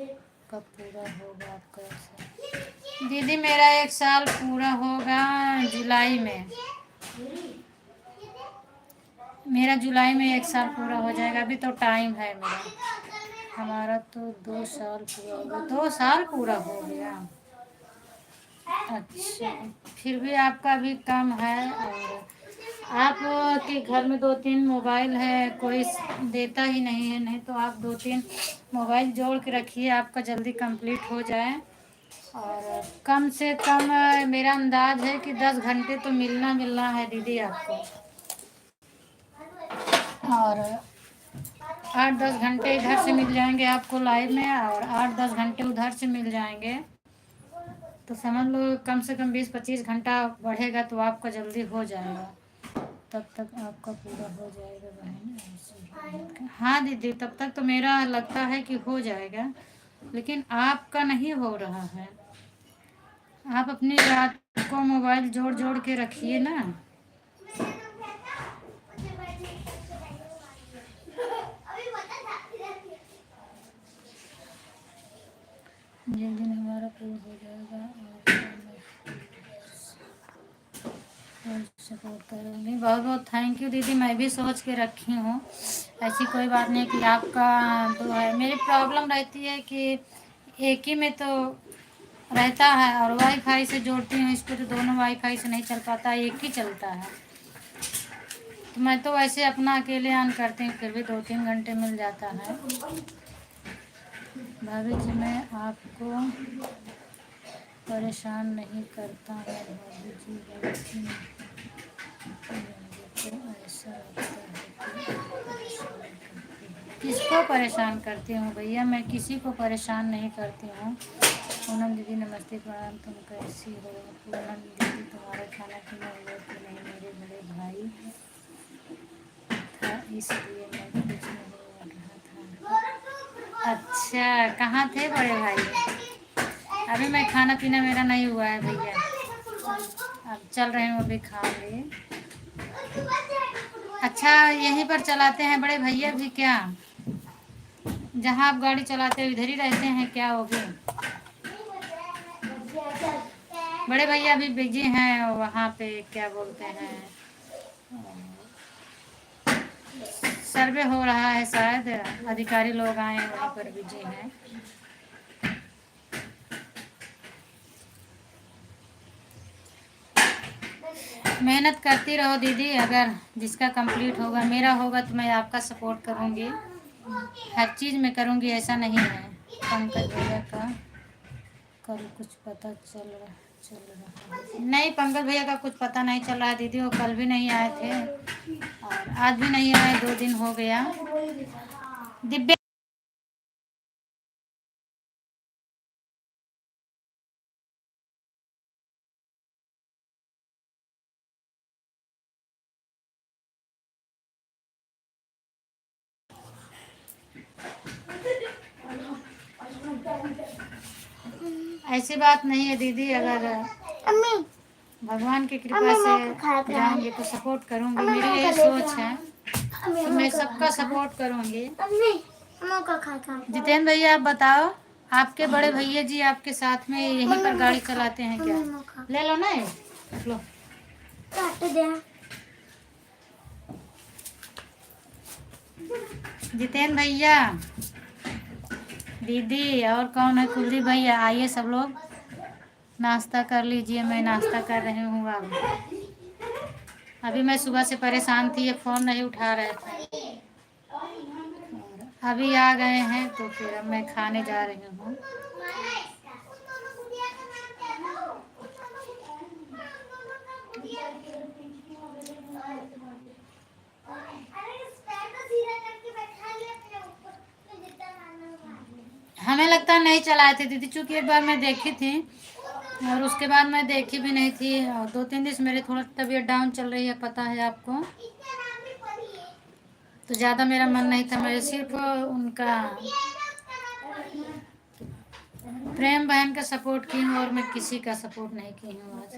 कब पूरा होगा आपका 1 साल? दीदी मेरा 1 साल पूरा होगा जुलाई में। मेरा जुलाई में 1 साल पूरा हो जाएगा, अभी तो टाइम है मेरा। हमारा तो 2 साल पूरा हो गया। 2 साल पूरा हो गया। अच्छा, फिर भी आपका भी कम है। और आप के घर में 2-3 मोबाइल है, कोई देता ही नहीं है, नहीं तो आप 2-3 मोबाइल जोड़ के रखिए, आपका जल्दी कंप्लीट हो जाए। और कम से कम मेरा अंदाज है कि 10 घंटे तो मिलना मिलना है दीदी आपको। और 8-10 घंटे इधर से मिल जाएंगे आपको लाइव में, और 8-10 घंटे उधर से मिल जाएंगे, तो समझ लो कम से कम 20-25 घंटा बढ़ेगा तो आपका जल्दी हो जाएगा। तब तक आपका पूरा हो जाएगा बहन, ऐसे। हाँ दीदी, तब तक तो मेरा लगता है कि हो जाएगा, लेकिन आपका नहीं हो रहा है। आप अपनी रात को मोबाइल जोड़ जोड़ के रखिए ना। जिस दिन हमारा पूरा हो जाएगा और सपोर्ट करूँगी। बहुत बहुत थैंक यू दीदी, मैं भी सोच के रखी हूँ। ऐसी कोई बात नहीं कि आपका तो है। मेरी प्रॉब्लम रहती है कि एक ही में तो रहता है, और वाईफाई से जोड़ती हूँ इसको तो दोनों वाईफाई से नहीं चल पाता, एक ही चलता है। तो मैं तो वैसे अपना अकेले ऑन करती हूँ, फिर भी 2-3 घंटे मिल जाता है। भाभी जी मैं आपको परेशान नहीं करता हूँ भाभी जी, गलती मुझे तो ऐसा लगता है कि आप परेशान करती हैं। किसको परेशान करती हूँ भैया? मैं किसी को परेशान नहीं करती हूँ। पूनम दीदी नमस्ते, प्रणाम, तुम कैसी हो? पूनम दीदी तुम्हारा खाना पीना हुआ कि नहीं? मेरे बड़े भाई था इसलिए मैं कुछ नहीं बोल रहा था। अच्छा, कहाँ थे बड़े भाई? अभी मैं खाना पीना मेरा नहीं हुआ है भैया, अब चल रहे हैं, अभी खाएंगे। अच्छा, यहीं पर चलाते हैं बड़े भैया भी क्या? जहाँ आप गाड़ी चलाते हो इधर ही रहते हैं क्या वो भी? बड़े भैया भी बिजी हैं वहाँ पे, क्या बोलते हैं, सर्वे हो रहा है शायद, अधिकारी लोग आए हैं वहाँ पर बिजी हैं। मेहनत करती रहो दीदी, अगर जिसका कंप्लीट होगा, मेरा होगा तो मैं आपका सपोर्ट करूँगी, हर चीज़ में करूँगी, ऐसा नहीं है। पंकज भैया का कल कुछ पता चल रहा नहीं, पंकज भैया का कुछ पता नहीं चल रहा है दीदी, वो कल भी नहीं आए थे और आज भी नहीं आए, 2 दिन हो गया। दिव्या ऐसी बात नहीं है दीदी, अगर भगवान की कृपा से जाऊंगी तो सपोर्ट करूंगी, मेरी यही सोच है कि मैं सबका सपोर्ट करूंगी। जितेंद्र भैया आप बताओ, आपके बड़े भैया जी आपके साथ में यहीं पर गाड़ी चलाते हैं क्या? ले लो ना, लो। जितेंद्र भैया, दीदी और कौन है, कुलदीप भैया, आइए सब लोग नाश्ता कर लीजिए। मैं नाश्ता कर रही हूँ। अब अभी मैं सुबह से परेशान थी, ये फ़ोन नहीं उठा रहे थे, अभी आ गए हैं तो फिर अब मैं खाने जा रही हूँ। हमें लगता नहीं चलाए थे दीदी, चूँकि एक बार मैं देखी थी और उसके बाद मैं देखी भी नहीं थी। और 2-3 दिन से मेरी थोड़ा तबीयत डाउन चल रही है, पता है आपको, तो ज़्यादा मेरा मन नहीं था। मैं सिर्फ उनका प्रेम बहन का सपोर्ट की हूँ और मैं किसी का सपोर्ट नहीं की हूँ आज।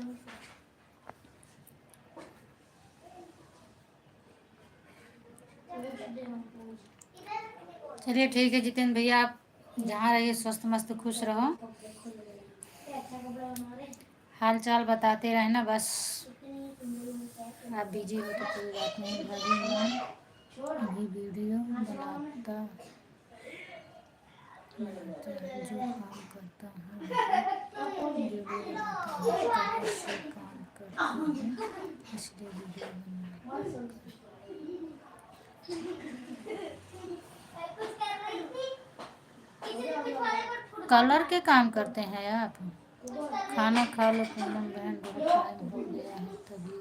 चलिए ठीक है जितेंद्र भैया, आप जहाँ रहिए स्वस्थ मस्त खुश रहो, हाल चाल बताते रहना बस। आप बिजी हो तो कोई बात नहीं, भाभी मैं अभी वीडियो बनाता जो काम करता हूँ वीडियो बनाता हूँ, करियर से काम करता हूँ, इसलिए वीडियो बना। कलर के काम करते हैं आप? खाना खा लो पूनम बहन, बहुत टाइम हो गया है, तभी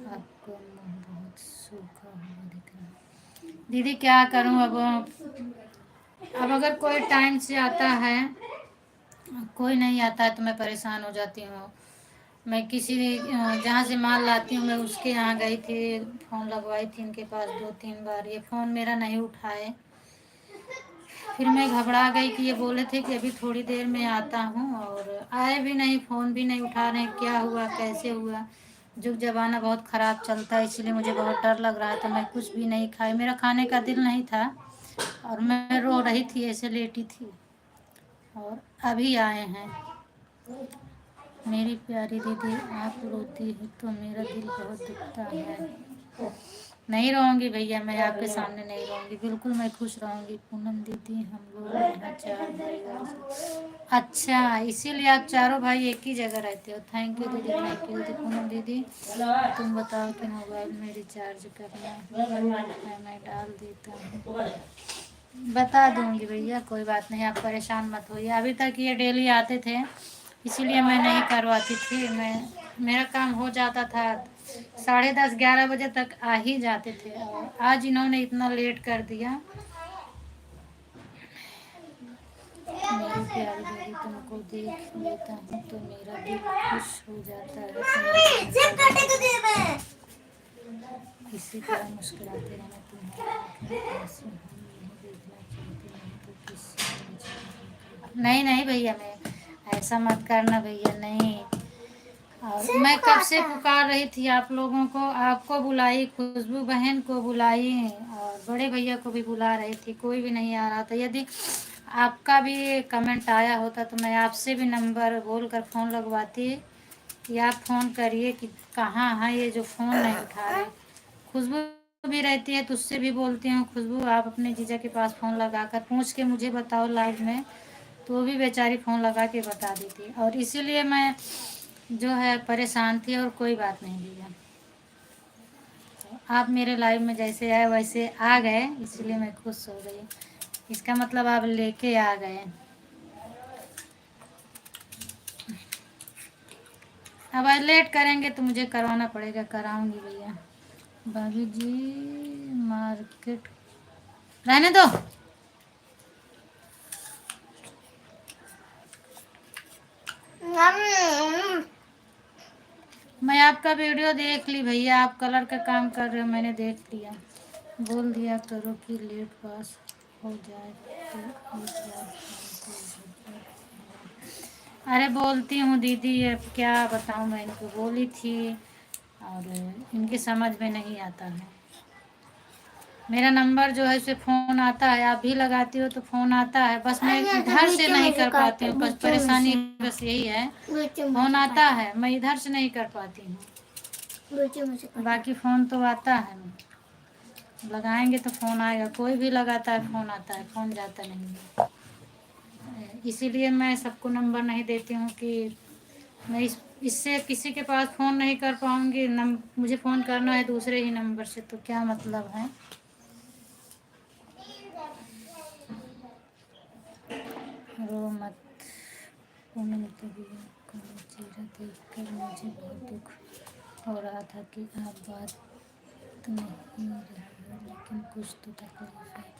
आपको मुंह बहुत सूखा हुआ दिख रहा है। दीदी क्या करूं अब अगर कोई टाइम से आता है, कोई नहीं आता है तो मैं परेशान हो जाती हूँ। मैं किसी जहाँ से माल लाती हूँ मैं उसके यहाँ गई थी, फ़ोन लगवाई थी इनके पास 2-3 बार, ये फ़ोन मेरा नहीं उठाए। फिर मैं घबरा गई कि ये बोले थे कि अभी थोड़ी देर में आता हूँ, और आए भी नहीं, फ़ोन भी नहीं उठा रहे। क्या हुआ, कैसे हुआ? जुग ज़माना बहुत ख़राब चलता है, इसलिए मुझे बहुत डर लग रहा है। तो मैं कुछ भी नहीं खाई, मेरा खाने का दिल नहीं था और मैं रो रही थी, ऐसे लेटी थी। और अभी आए हैं। मेरी प्यारी दीदी, आप रोती है तो मेरा दिल बहुत दुखता है। नहीं रोऊंगी भैया, मैं आपके सामने नहीं रोऊंगी, बिल्कुल मैं खुश रहूंगी। पूनम दीदी, हम लोग यहाँ 4 भाई। अच्छा, इसीलिए आप चारों भाई एक ही जगह रहते हो। थैंक यू दीदी, थैंक यू दीदी। पूनम दीदी, तुम बताओ कि मोबाइल में रिचार्ज करना है, मैं डाल देता हूँ। बता दूंगी भैया, कोई बात नहीं, आप परेशान मत होइए। अभी तक ये डेली आते थे, इसीलिए मैं नहीं करवाती थी। मेरा काम हो जाता था, 10:30-11 बजे तक आ ही जाते थे, और आज इन्होंने इतना लेट कर दिया। मेरी प्यारी दीदी, तुमको देख लेता हूँ तो मेरा दिल खुश हो जाता है। किसी तरह मुस्कुराते रहना, तुम्हारा ऐसे हम नहीं देखना चाहते, नहीं तो किसी नहीं नहीं भैया, मैं ऐसा मत करना भैया, नहीं। और मैं कब से पुकार रही थी आप लोगों को, आपको बुलाई, खुशबू बहन को बुलाई और बड़े भैया को भी बुला रही थी, कोई भी नहीं आ रहा था। यदि आपका भी कमेंट आया होता तो मैं आपसे भी नंबर बोलकर फ़ोन लगवाती कि आप फ़ोन करिए कि कहाँ है ये जो फ़ोन नहीं उठा रहे। खुशबू भी रहती है तो उससे भी बोलती हूँ, खुशबू आप अपने जीजा के पास फ़ोन लगाकर पूछ के मुझे बताओ लाइव में, तो वो भी बेचारी फ़ोन लगा के बता देती। और इसीलिए मैं जो है परेशान थी, और कोई बात नहीं भैया, तो आप मेरे लाइव में जैसे आए वैसे आ गए, इसलिए मैं खुश हो गई। इसका मतलब आप लेके आ गए। अब लेट करेंगे तो मुझे करवाना पड़ेगा, कराऊंगी भैया। भाभी जी मार्केट रहने दो। मैं आपका वीडियो देख ली भैया, आप कलर का काम कर रहे हो, मैंने देख लिया। बोल दिया करो कि लेट पास हो जाए तो एक बार। अरे बोलती हूँ दीदी, अब क्या बताऊँ, मैं इनको बोली थी और इनकी समझ में नहीं आता है। मेरा नंबर जो है उसे फ़ोन आता है, आप भी लगाती हो तो फ़ोन आता है, बस मैं इधर से नहीं कर पाती हूँ, बस परेशानी बस यही है। फ़ोन आता है, मैं इधर से नहीं कर पाती हूँ, बाकी फ़ोन तो आता है। लगाएंगे तो फ़ोन आएगा, कोई भी लगाता है फ़ोन आता है, फ़ोन जाता नहीं है। इसीलिए मैं सबको नंबर नहीं देती हूँ कि मैं इससे किसी के पास फ़ोन नहीं कर पाऊँगी। मुझे फ़ोन करना है दूसरे ही नंबर से, तो क्या मतलब है। रो मत, वो मैंने तभी आपका चेहरा देख कर मुझे बहुत दुख हो रहा था कि आप बात नहीं रही है, लेकिन कुछ तो तकलीफ है।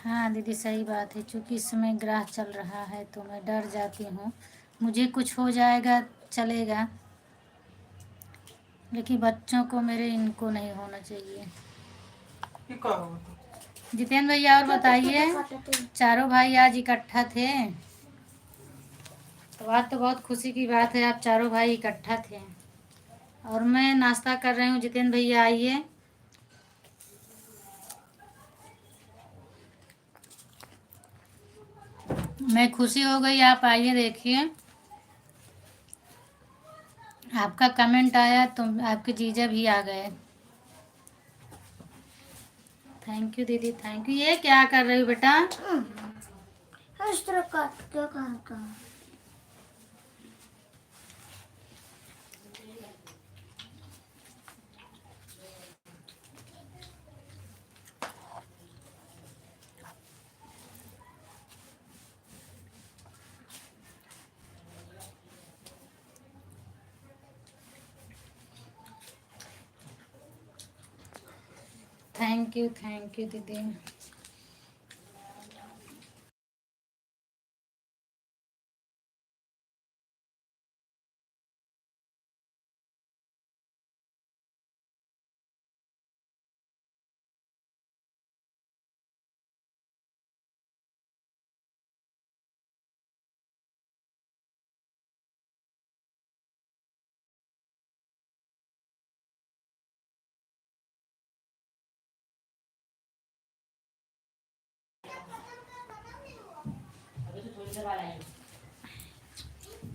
हाँ दीदी सही बात है, क्योंकि इस समय ग्राह चल रहा है तो मैं डर जाती हूँ, मुझे कुछ हो जाएगा चलेगा, लेकिन बच्चों को मेरे इनको नहीं होना चाहिए। ये क्या हुआ था? जितेंद्र भैया और बताइए, चारों भाई आज इकट्ठा थे, तो आज तो बहुत खुशी की बात है, आप चारों भाई इकट्ठा थे। और मैं नाश्ता कर रही हूँ, जितेंद्र भैया आइए। मैं खुशी हो गई, आप आइए देखिए। आपका कमेंट आया तो आपके जीजा भी आ गए। थैंक यू दीदी, थैंक यू। ये क्या कर रही हो बेटा? इस तरह काट क्या करता। थैंक यू दीदी।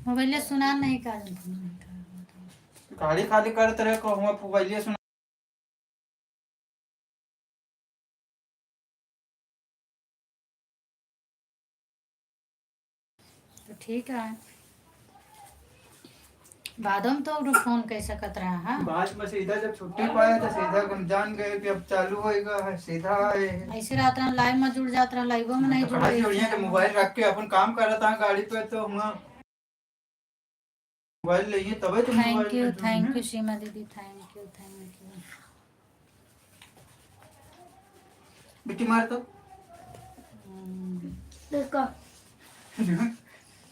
मोबाइल सुना नहीं का गाड़ी खाली करते रहे को हम मोबाइल सुना। तो ठीक है, बादम तो फोन कैसा कत रहा है। बाद में सीधा जब छुट्टी पाया तो सीधा हम जान गए कि अब चालू होएगा है, सीधा आए। ऐसे रात में लाइव में जुड़ जाता रहा, लाइवों में नहीं जुड़ रही बढ़िया थी। मोबाइल रख के अपन काम कर रहा था गाड़ी पे, तो हम मोबाइल लिए तभी तो थैंक यू सीमा दीदी, थैंक यू। बिट्टी मार तो देखो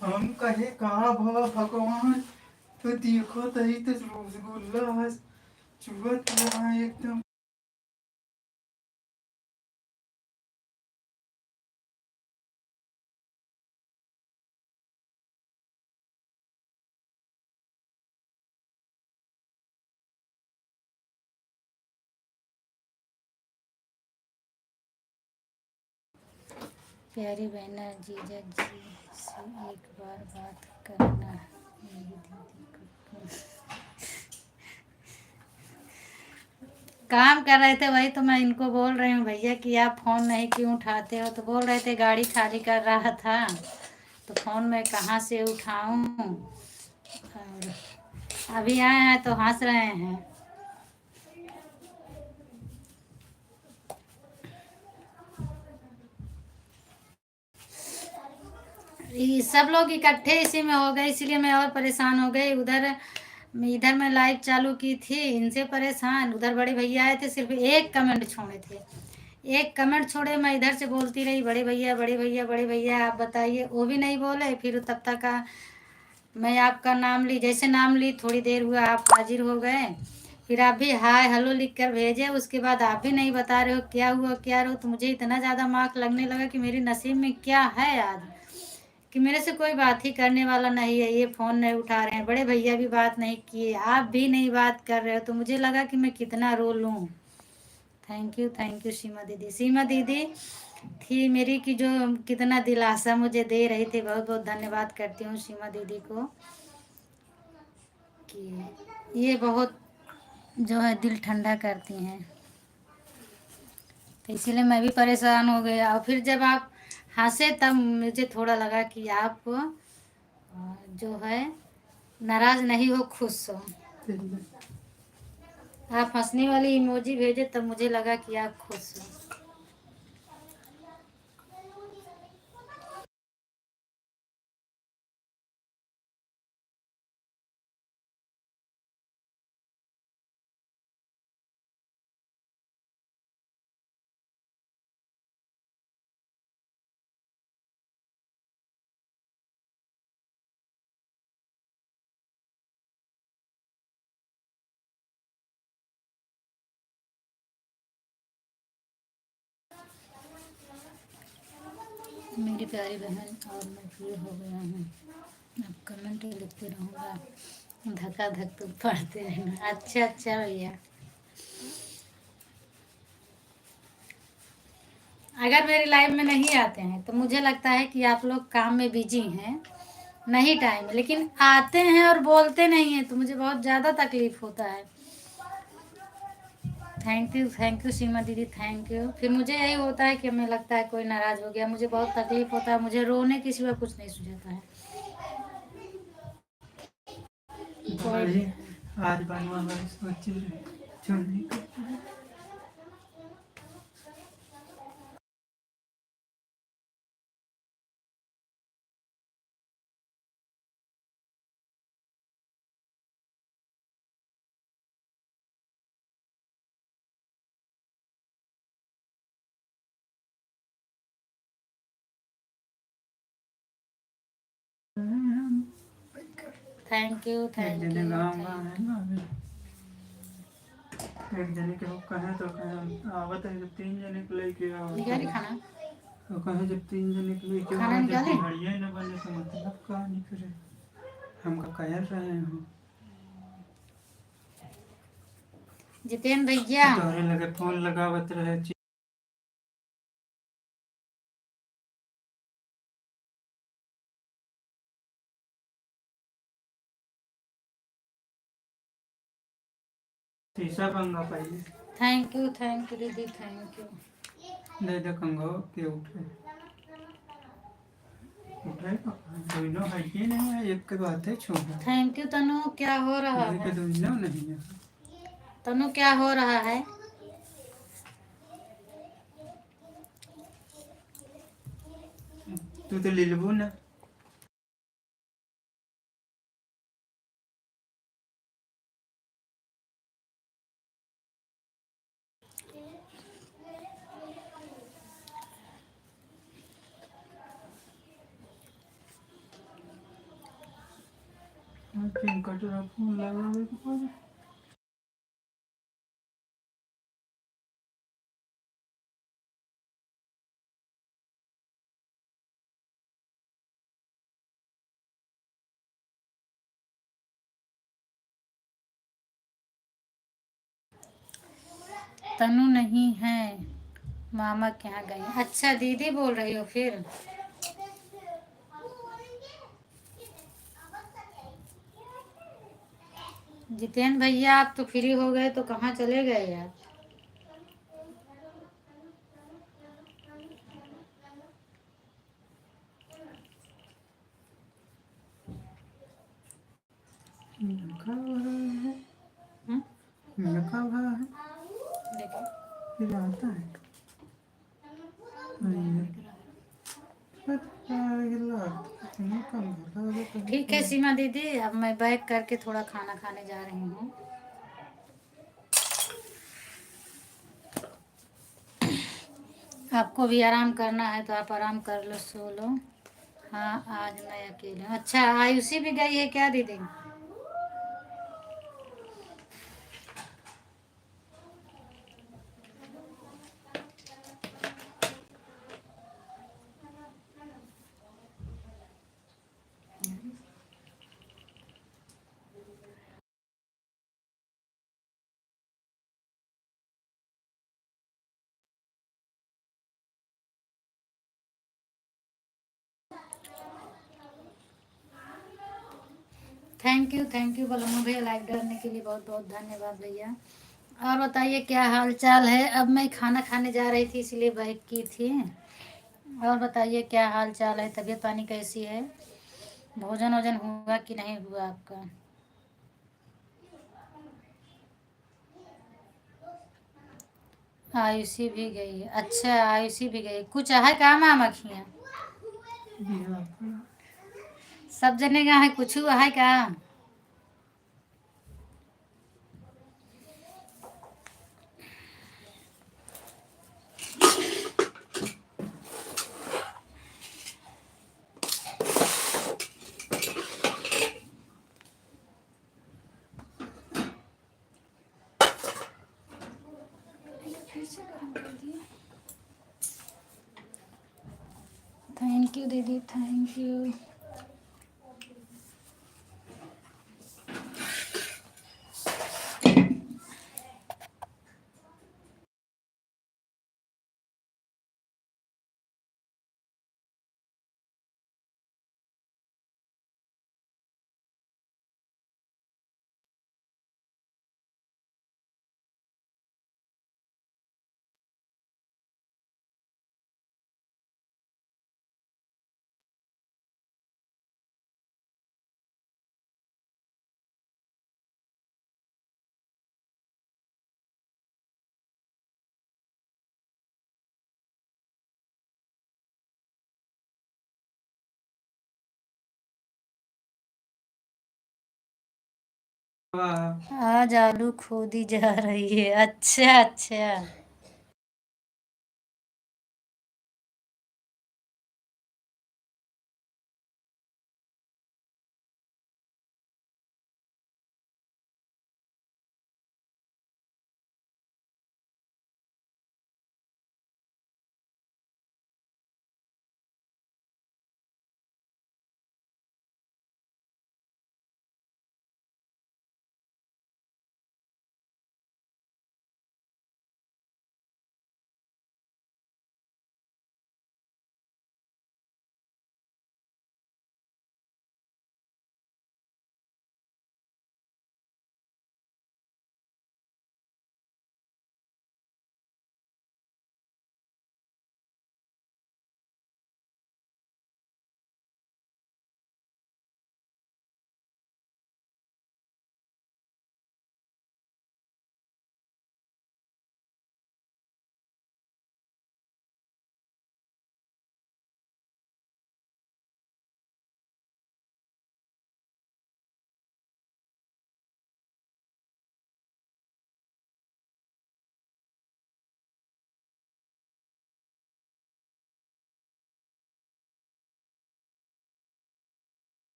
हम कहे कहा भगवान, तो देखो तही तो रसगुल्ला चुवत हुआ है एकदम। प्यारी बहना, जीजा जी से एक बार बात करना, मेरी दीदी को काम कर रहे थे, वही तो मैं इनको बोल रही हूँ भैया कि आप फ़ोन नहीं क्यों उठाते हो, तो बोल रहे थे गाड़ी खाली कर रहा था, तो फ़ोन मैं कहाँ से उठाऊँ। और अभी आए हैं तो हंस रहे हैं। ये सब लोग इकट्ठे इसी में हो गए, इसीलिए मैं और परेशान हो गई। इधर मैं लाइव चालू की थी, इनसे परेशान, उधर बड़े भैया आए थे, सिर्फ एक कमेंट छोड़े थे, एक कमेंट छोड़े, मैं इधर से बोलती रही बड़े भैया बड़े भैया बड़े भैया आप बताइए, वो भी नहीं बोले। फिर तब तक मैं आपका नाम ली, जैसे नाम ली थोड़ी देर हुआ आप हाजिर हो गए, फिर आप भी हाय हेलो लिख कर भेजे, उसके बाद आप भी नहीं बता रहे हो क्या हुआ क्या रहो, तो मुझे इतना ज़्यादा मार्क लगने लगा कि मेरी नसीब में क्या है आज, कि मेरे से कोई बात ही करने वाला नहीं है, ये फ़ोन नहीं उठा रहे हैं, बड़े भैया भी बात नहीं किए, आप भी नहीं बात कर रहे हो, तो मुझे लगा कि मैं कितना रो लूँ। थैंक यू सीमा दीदी। सीमा दीदी थी मेरी कि जो कितना दिलासा मुझे दे रही थी, बहुत बहुत धन्यवाद करती हूँ सीमा दीदी को, कि ये बहुत जो है दिल ठंडा करती हैं। तो इसीलिए मैं भी परेशान हो गया, और फिर जब आप हंसे तब मुझे थोड़ा लगा कि आप जो है नाराज नहीं हो, खुश हो। आप हंसने वाली इमोजी भेजे तब मुझे लगा कि आप खुश हो। मेरी प्यारी बहन, और मैं फ्री हो गया हूँ। अब कमेंट ही लिखते रहूँगा, धक्का धक तुम पढ़ते रहना। अच्छा अच्छा भैया, अगर मेरी लाइफ में नहीं आते हैं तो मुझे लगता है कि आप लोग काम में बिजी हैं, नहीं टाइम, लेकिन आते हैं और बोलते नहीं हैं तो मुझे बहुत ज़्यादा तकलीफ होता है। थैंक यू सीमा दीदी, थैंक यू। फिर मुझे यही होता है कि हमें लगता है कोई नाराज़ हो गया, मुझे बहुत तकलीफ होता है, मुझे रोने के सिवा कुछ नहीं सुझाता है। भाई आज बनवा वाली सोच रहे छोड़ने का। थैंक यू एक थैंक जने यू गाँव गाँव थैंक है ना अभी, एक जने के वो कहें तो कहें आवत है, जब 3 जने को लेके आओ निकाली खाना, तो कहें जब 3 जने को लेके खाना आओ, जब निकाले। दिहाड़िया ही न बने तो मतलब का नहीं करे। हम का कह रहे हो जितेन भैया, तोहरे लगे फोन लगावत रहे। शीशा पंगा पहले थैंक यू दीदी, थैंक यू। दे दे कंघो के उठे उठे दोनों है कि नहीं है, एक के बात है छोड़ थैंक यू तनु, क्या हो रहा भाई के है? दोनों नहीं है। तनु क्या हो रहा है? तू तो लिलबू ना। कटरा फोन लगावे के पड़े। तनु नहीं है, मामा के यहाँ गई। अच्छा दीदी बोल रही हो फिर? जितेन भैया, आप तो फ्री हो गए तो कहाँ चले गए यार? लखा हुआ है, हम्म? लखा हुआ है, देखो, फिर आता है ठीक है सीमा दीदी, अब मैं बैक करके थोड़ा खाना खाने जा रही हूँ। आपको भी आराम करना है तो आप आराम कर लो, सो लो। हाँ आज मैं अकेले हूँ। अच्छा आयुषी भी गई है क्या दीदी? थैंक यू बलम्मा भैया, लाइक करने के लिए बहुत बहुत धन्यवाद भैया। और बताइए क्या हाल चाल है। अब मैं खाना खाने जा रही थी इसलिए बैक की थी। और बताइए क्या हाल चाल है, तबीयत पानी कैसी है, भोजन वोजन हुआ कि नहीं हुआ आपका। आयुषी भी गई, अच्छा आयुषी भी गई, कुछ है काम आ मखियाँ सब जने का है, कुछ है का। थैंक यू दीदी, थैंक यू। आज आलू खोदी जा रही है, अच्छा अच्छा।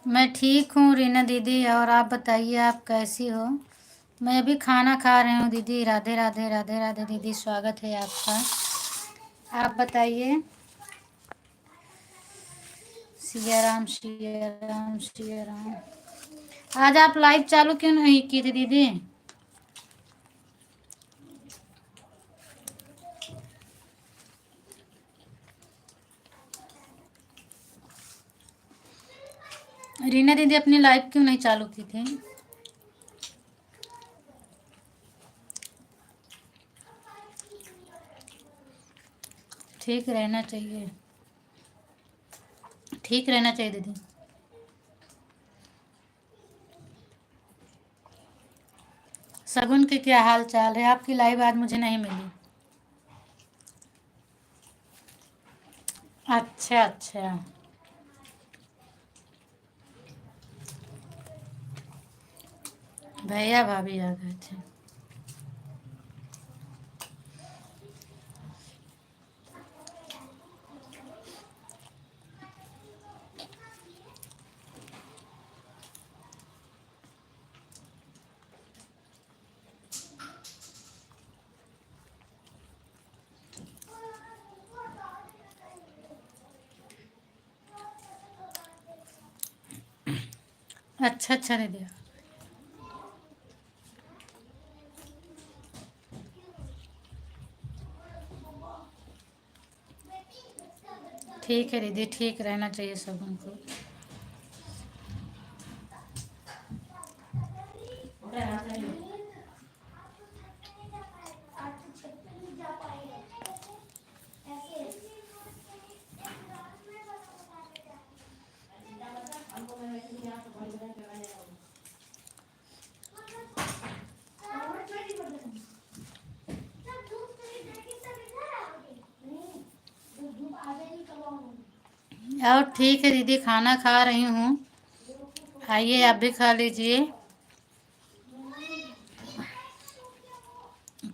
मैं ठीक हूँ रीना दीदी, और आप बताइए आप कैसी हो। मैं भी खाना खा रही हूँ दीदी। राधे राधे, राधे राधे दीदी, स्वागत है आपका। आप बताइए। सिया राम, सिया राम, सिया राम। आज आप लाइव चालू क्यों नहीं की थी दीदी। रीना दीदी अपनी लाइव क्यों नहीं चालू की थी। ठीक रहना चाहिए, ठीक रहना चाहिए दीदी। शगुन की क्या हाल चाल है? आपकी लाइव आज मुझे नहीं मिली। अच्छा अच्छा, भैया भाभी आ गए थे। अच्छा अच्छा दीदी, ठीक है दीदी, ठीक रहना चाहिए शगुन को। और ठीक है दीदी, खाना खा रही हूँ, आइए आप भी खा लीजिए।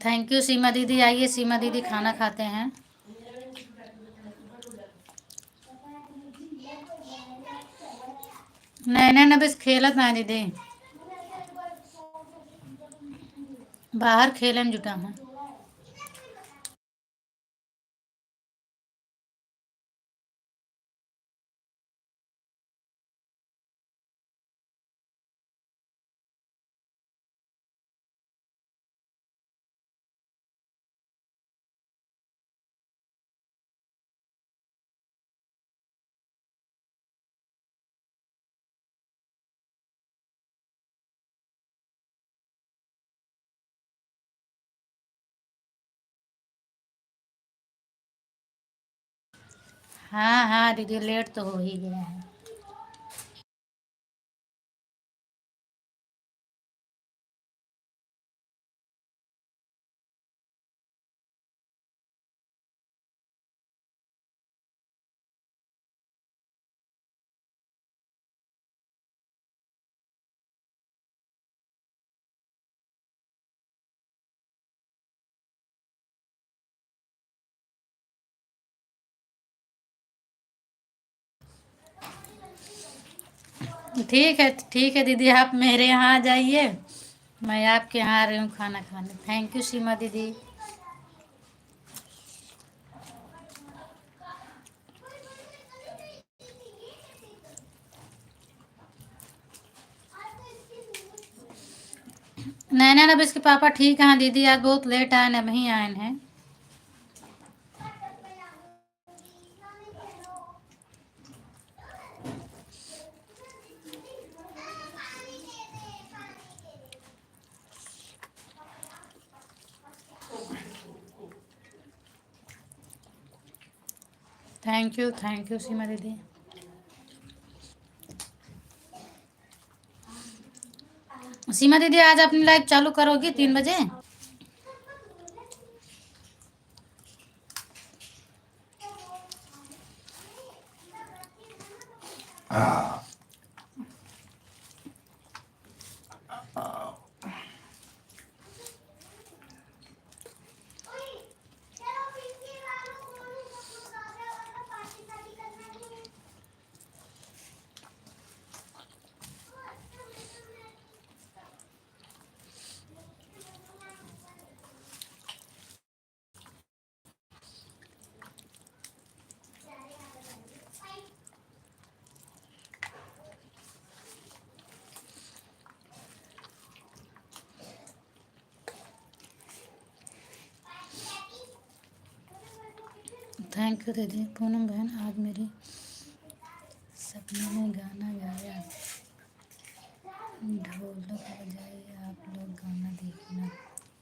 थैंक यू सीमा दीदी, आइए सीमा दीदी खाना खाते हैं। नहीं ना बस खेलत ना दीदी, बाहर खेले में जुटा हूँ। हाँ हाँ दीदी, लेट तो हो ही गया है। ठीक है दीदी, आप मेरे यहाँ आ जाइए, मैं आपके यहाँ आ रही हूँ खाना खाने। थैंक यू सीमा दीदी। नैना अब इसके पापा ठीक हैं दीदी, आज बहुत लेट आए, नहीं आए हैं। थैंक यू सीमा दीदी। सीमा दीदी आज अपनी लाइव चालू करोगी 3 बजे? थैंक यू दीदी। पूनम बहन, आज मेरे सपने में गाना गाया, ढोलक बजाई, आप लोग गाना देखना,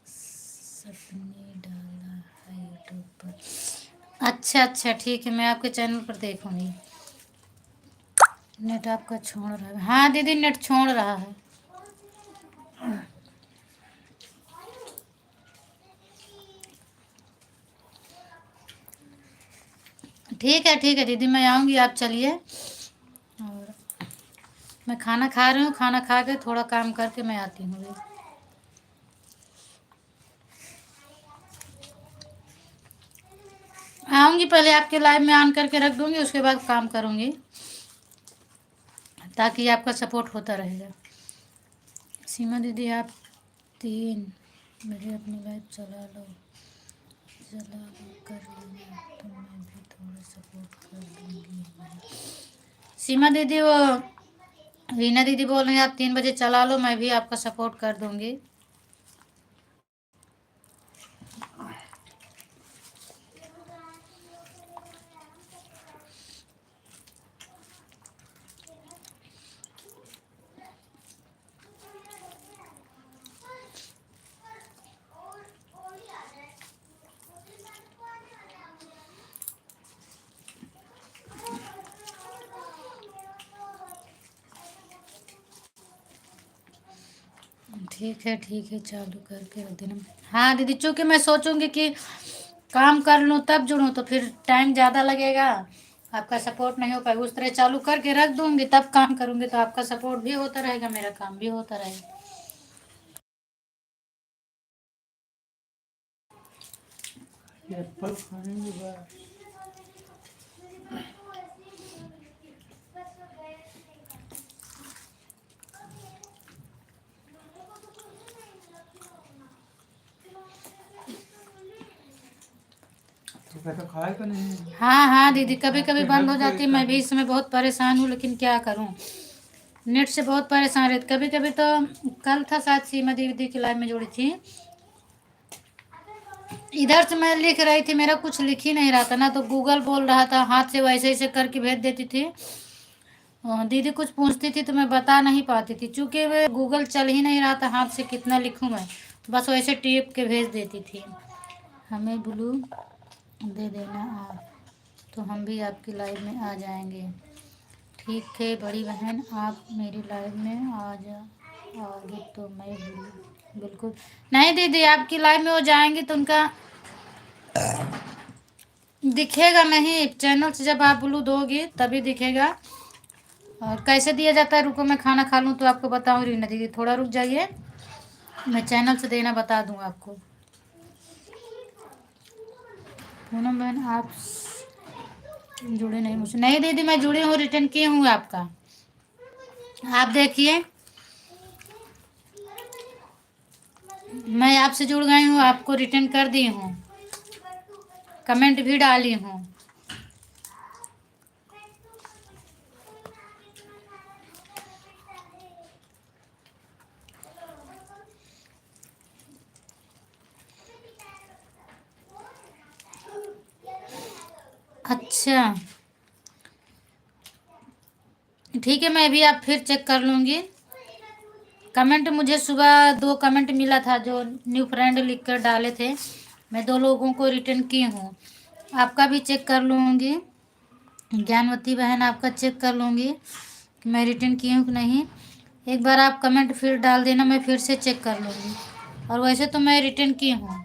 सपने डाला है यूट्यूब पर। अच्छा अच्छा ठीक है, मैं आपके चैनल पर देखूंगी। नेट आपका छोड़ रहा है? हाँ दीदी, नेट छोड़ रहा है। ठीक है दीदी, मैं आऊँगी, आप चलिए। और मैं खाना खा रही हूँ, खाना खा के थोड़ा काम करके मैं आती हूँ अभी। आऊँगी, पहले आपके लाइव में ऑन करके रख दूँगी, उसके बाद काम करूँगी, ताकि आपका सपोर्ट होता रहेगा। सीमा दीदी आप 3 बजे अपनी लाइव चला लो, कर लेना तो मैं भी थोड़ा सपोर्ट कर दूँगी। सीमा दीदी, वो रीना दीदी बोल रही हैं आप 3 बजे चला लो, मैं भी आपका सपोर्ट कर दूँगी। ठीक है, चालू करके रख देना। हाँ दीदी, चूँकि मैं सोचूंगी कि काम कर लूँ तब जुड़ूँ, तो फिर टाइम ज़्यादा लगेगा, आपका सपोर्ट नहीं हो पाएगा। उस तरह चालू करके रख दूँगी, तब काम करूँगी, तो आपका सपोर्ट भी होता रहेगा, मेरा काम भी होता रहेगा। एप्पल खाने के बाद तो कहता खाए का नहीं। हाँ दीदी, कभी कभी बंद हो जाती है, मैं भी इसमें बहुत परेशान हूँ, लेकिन क्या करूँ, नेट से बहुत परेशान रहती। कभी कभी तो कल था शायद, सीमा दीदी की लाइव में जुड़ी थी, इधर से मैं लिख रही थी, मेरा कुछ लिख ही नहीं रहा था ना, तो गूगल बोल रहा था, हाथ से वैसे ऐसे करके भेज देती थी। दीदी कुछ पूछती थी तो मैं बता नहीं पाती थी, चूँकि वे गूगल चल ही नहीं रहा था, हाथ से कितना लिखूँ मैं, तो बस वैसे टिप के भेज देती थी। हमें ब्लू दे देना आप, तो हम भी आपकी लाइव में आ जाएंगे। ठीक है बड़ी बहन, आप मेरी लाइव में आओगे तो मैं बिल्कुल नहीं दीदी, आपकी लाइव में हो जाएंगी तो उनका दिखेगा नहीं, चैनल से जब आप ब्लू दोगी तभी दिखेगा। और कैसे दिया जाता है, रुको मैं खाना खा लूँ तो आपको बताऊँ। रीना दीदी थोड़ा रुक जाइए, मैं चैनल से देना बता दूँ आपको। पूनम बहन आप जुड़े नहीं मुझसे, नहीं दीदी मैं जुड़ी हूँ, रिटर्न की हूँ आपका, आप देखिए मैं आपसे जुड़ गई हूँ, आपको रिटर्न कर दी हूँ, कमेंट भी डाली हूँ। अच्छा ठीक है, मैं भी आप फिर चेक कर लूँगी। कमेंट मुझे सुबह 2 कमेंट मिला था, जो न्यू फ्रेंड लिख कर डाले थे, मैं 2 लोगों को रिटर्न की हूँ, आपका भी चेक कर लूँगी। ज्ञानवती बहन आपका चेक कर लूँगी कि मैं रिटर्न की हूँ कि नहीं, एक बार आप कमेंट फिर डाल देना, मैं फिर से चेक कर लूँगी। और वैसे तो मैं रिटर्न की हूँ।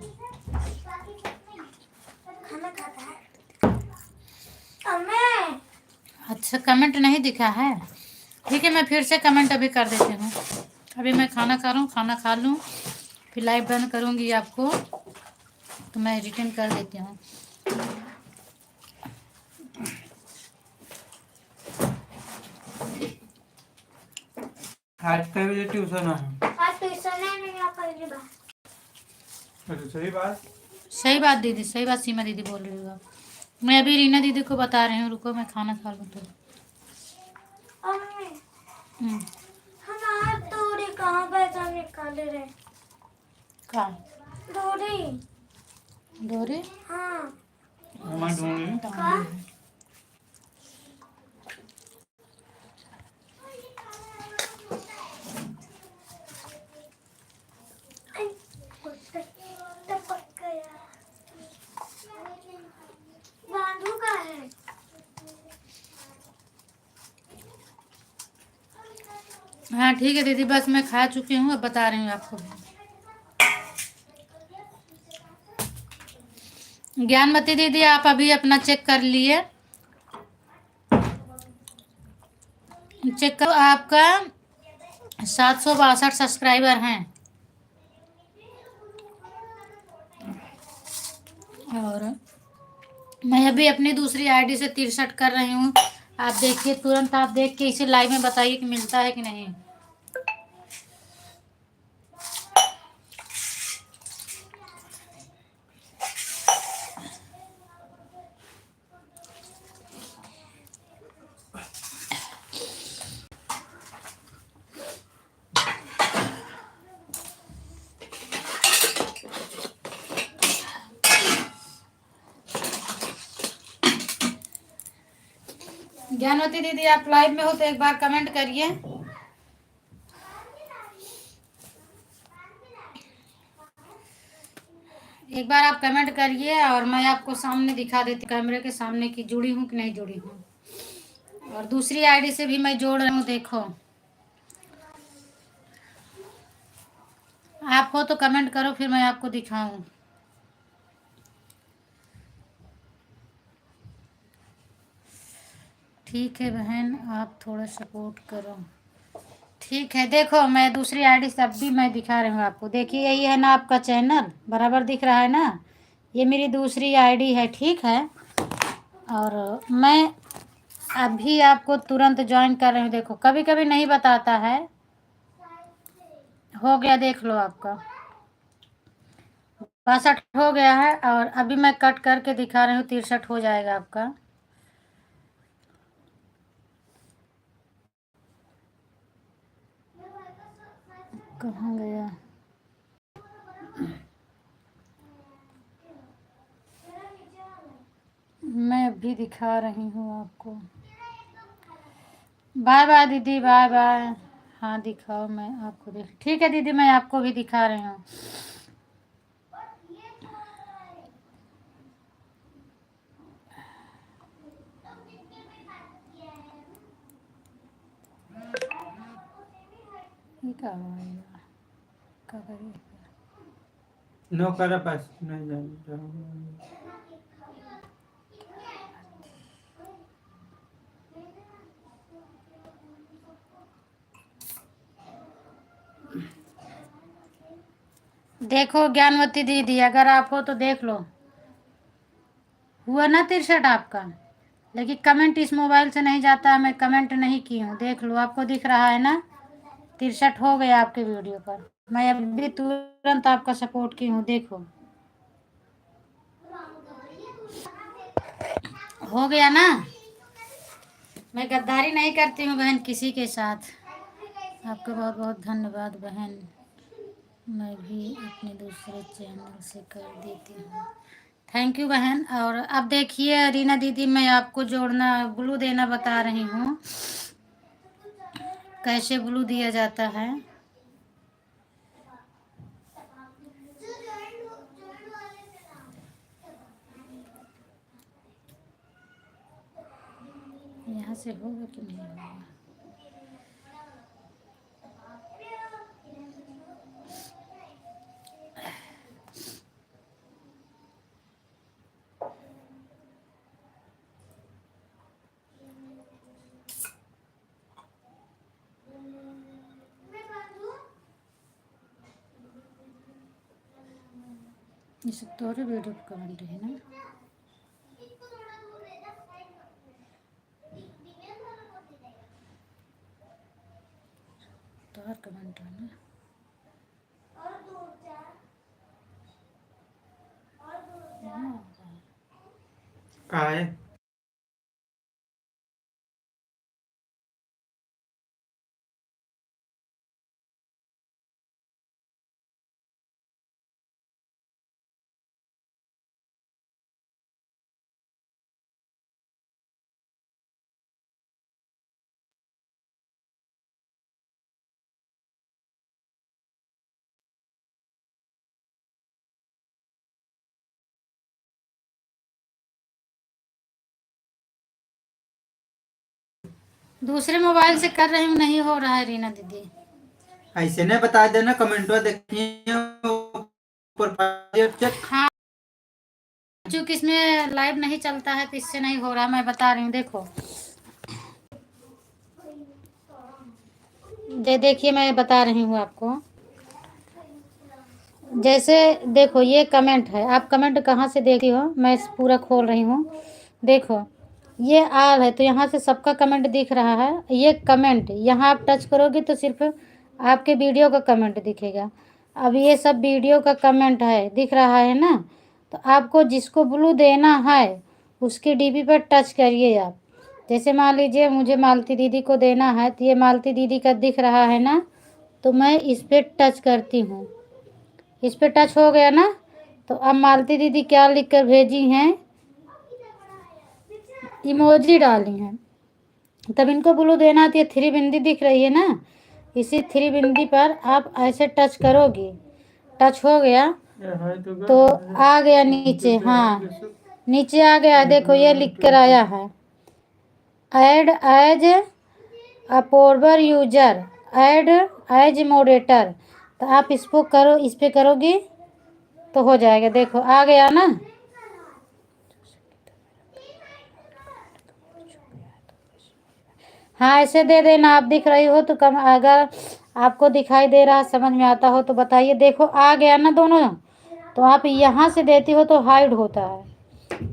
खाना खाता है अम्मे। अच्छा कमेंट नहीं दिखा है, ठीक है मैं फिर से कमेंट अभी कर देती हूँ। अभी मैं खाना खा रहा हूँ, खाना खा लूँ फिर लाइव बंद करूँगी आपको, तो मैं रिटर्न कर देती हूँ। आज कई बजे ट्यूशन है? आज ट्यूशन है नहीं, आप पहली बार। अच्छा सही बात। सही बात दीदी, सही बात सीमा दीदी बोल रही हो। मैं अभी रीना दीदी को बता रही हूँ, रुको मैं खाना खा लूँ तो। अम्मी हम्म, हमारा दूरी कहाँ पैसा निकाले रहे? का दूरी। डोरे हाँ मैं ढूंढ का टपक गया। बांधू का है। हाँ ठीक है दीदी, बस मैं खा चुकी हूँ, अब बता रही हूँ आपको। ज्ञानमती दीदी आप अभी अपना चेक कर लिए, चेक करो, आपका 762 सब्सक्राइबर हैं। और मैं अभी अपनी दूसरी आईडी से 63 कर रही हूँ। आप देखिए, तुरंत आप देख के इसे लाइव में बताइए कि मिलता है कि नहीं। ज्ञानवती दीदी, आप लाइव में हो तो एक बार कमेंट करिए। एक बार आप कमेंट करिए और मैं आपको सामने दिखा देती कैमरे के सामने कि जुड़ी हूँ कि नहीं जुड़ी हूँ। और दूसरी आईडी से भी मैं जोड़ रही हूँ, देखो। आप हो तो कमेंट करो, फिर मैं आपको दिखाऊं। ठीक है बहन, आप थोड़ा सपोर्ट करो। ठीक है, देखो मैं दूसरी आईडी से अब भी मैं दिखा रही हूँ आपको। देखिए, यही है ना आपका चैनल, बराबर दिख रहा है ना। ये मेरी दूसरी आईडी है, ठीक है। और मैं अभी आपको तुरंत ज्वाइन कर रही हूँ। देखो, कभी कभी नहीं बताता है। हो गया, देख लो, आपका 62 हो गया है। और अभी मैं कट करके दिखा रही हूँ, 63 हो जाएगा आपका। कहाँ गया? मैं अभी दिखा रही हूँ आपको। बाय बाय दीदी, बाय बाय। हाँ दिखाओ, मैं आपको देख। ठीक है दीदी, मैं आपको भी दिखा रही हूँ। ये क्या हुआ यार? क्या करिए? नो करा बस नहीं जाऊँ। देखो ज्ञानवती दीदी, अगर आप हो तो देख लो। हुआ ना 63 आपका? लेकिन कमेंट इस मोबाइल से नहीं जाता, मैं कमेंट नहीं की हूँ। देख लो, आपको दिख रहा है ना, 63 हो गया आपके वीडियो पर। मैं अभी तुरंत आपका सपोर्ट की हूँ, देखो। हो गया ना। मैं गद्दारी नहीं करती हूँ बहन किसी के साथ। आपका बहुत बहुत धन्यवाद बहन। मैं भी अपने दूसरे चैनल से कर देती हूँ। थैंक यू बहन। और अब देखिए रीना दीदी, मैं आपको जोड़ना, ब्लू देना बता रही हूँ, कैसे ब्लू दिया जाता है। यहाँ से होगा कि नहीं होगा? ये सब तोरे वीडियो पर कमेंट है ना? तो हर कमेंट है ना? कहाँ है? दूसरे मोबाइल से कर रही हूँ, नहीं हो रहा है रीना दीदी। ऐसे नहीं बता देना, कमेंट में देखिए ऊपर चेक। हाँ, चूँकि इसमें लाइव नहीं चलता है तो इससे नहीं हो रहा। मैं बता रही हूँ, देखो। देखिए मैं बता रही हूँ आपको। जैसे देखो ये कमेंट है, आप कमेंट कहाँ से देखती हो, मैं पूरा खोल रही हूँ। देखो ये आल है तो यहाँ से सबका कमेंट दिख रहा है। ये कमेंट यहाँ आप टच करोगे तो सिर्फ आपके वीडियो का कमेंट दिखेगा। अब ये सब वीडियो का कमेंट है, दिख रहा है ना। तो आपको जिसको ब्लू देना है उसकी डीपी पर टच करिए आप। जैसे मान लीजिए मुझे मालती दीदी को देना है, तो ये मालती दीदी का दिख रहा है ना, तो मैं इस पर टच करती हूँ। इस पे टच हो गया ना, तो अब मालती दीदी क्या लिख कर भेजी हैं, इमोजी डाली हैं। तब इनको ब्लू देना है तो ये 3 बिंदी दिख रही है ना, इसी 3 बिंदी पर आप ऐसे टच करोगे। टच हो गया तो आ गया नीचे। हाँ नीचे आ गया, देखो ये लिख कर आया है, add as approver user, add as moderator. तो आप इसको करो, इस पे करोगे तो हो जाएगा। देखो आ गया ना। हाँ ऐसे दे देना, आप दिख रही हो तो कम, अगर आपको दिखाई दे रहा समझ में आता हो तो बताइए। देखो आ गया ना दोनों। तो आप यहाँ से देती हो तो हाइड होता है,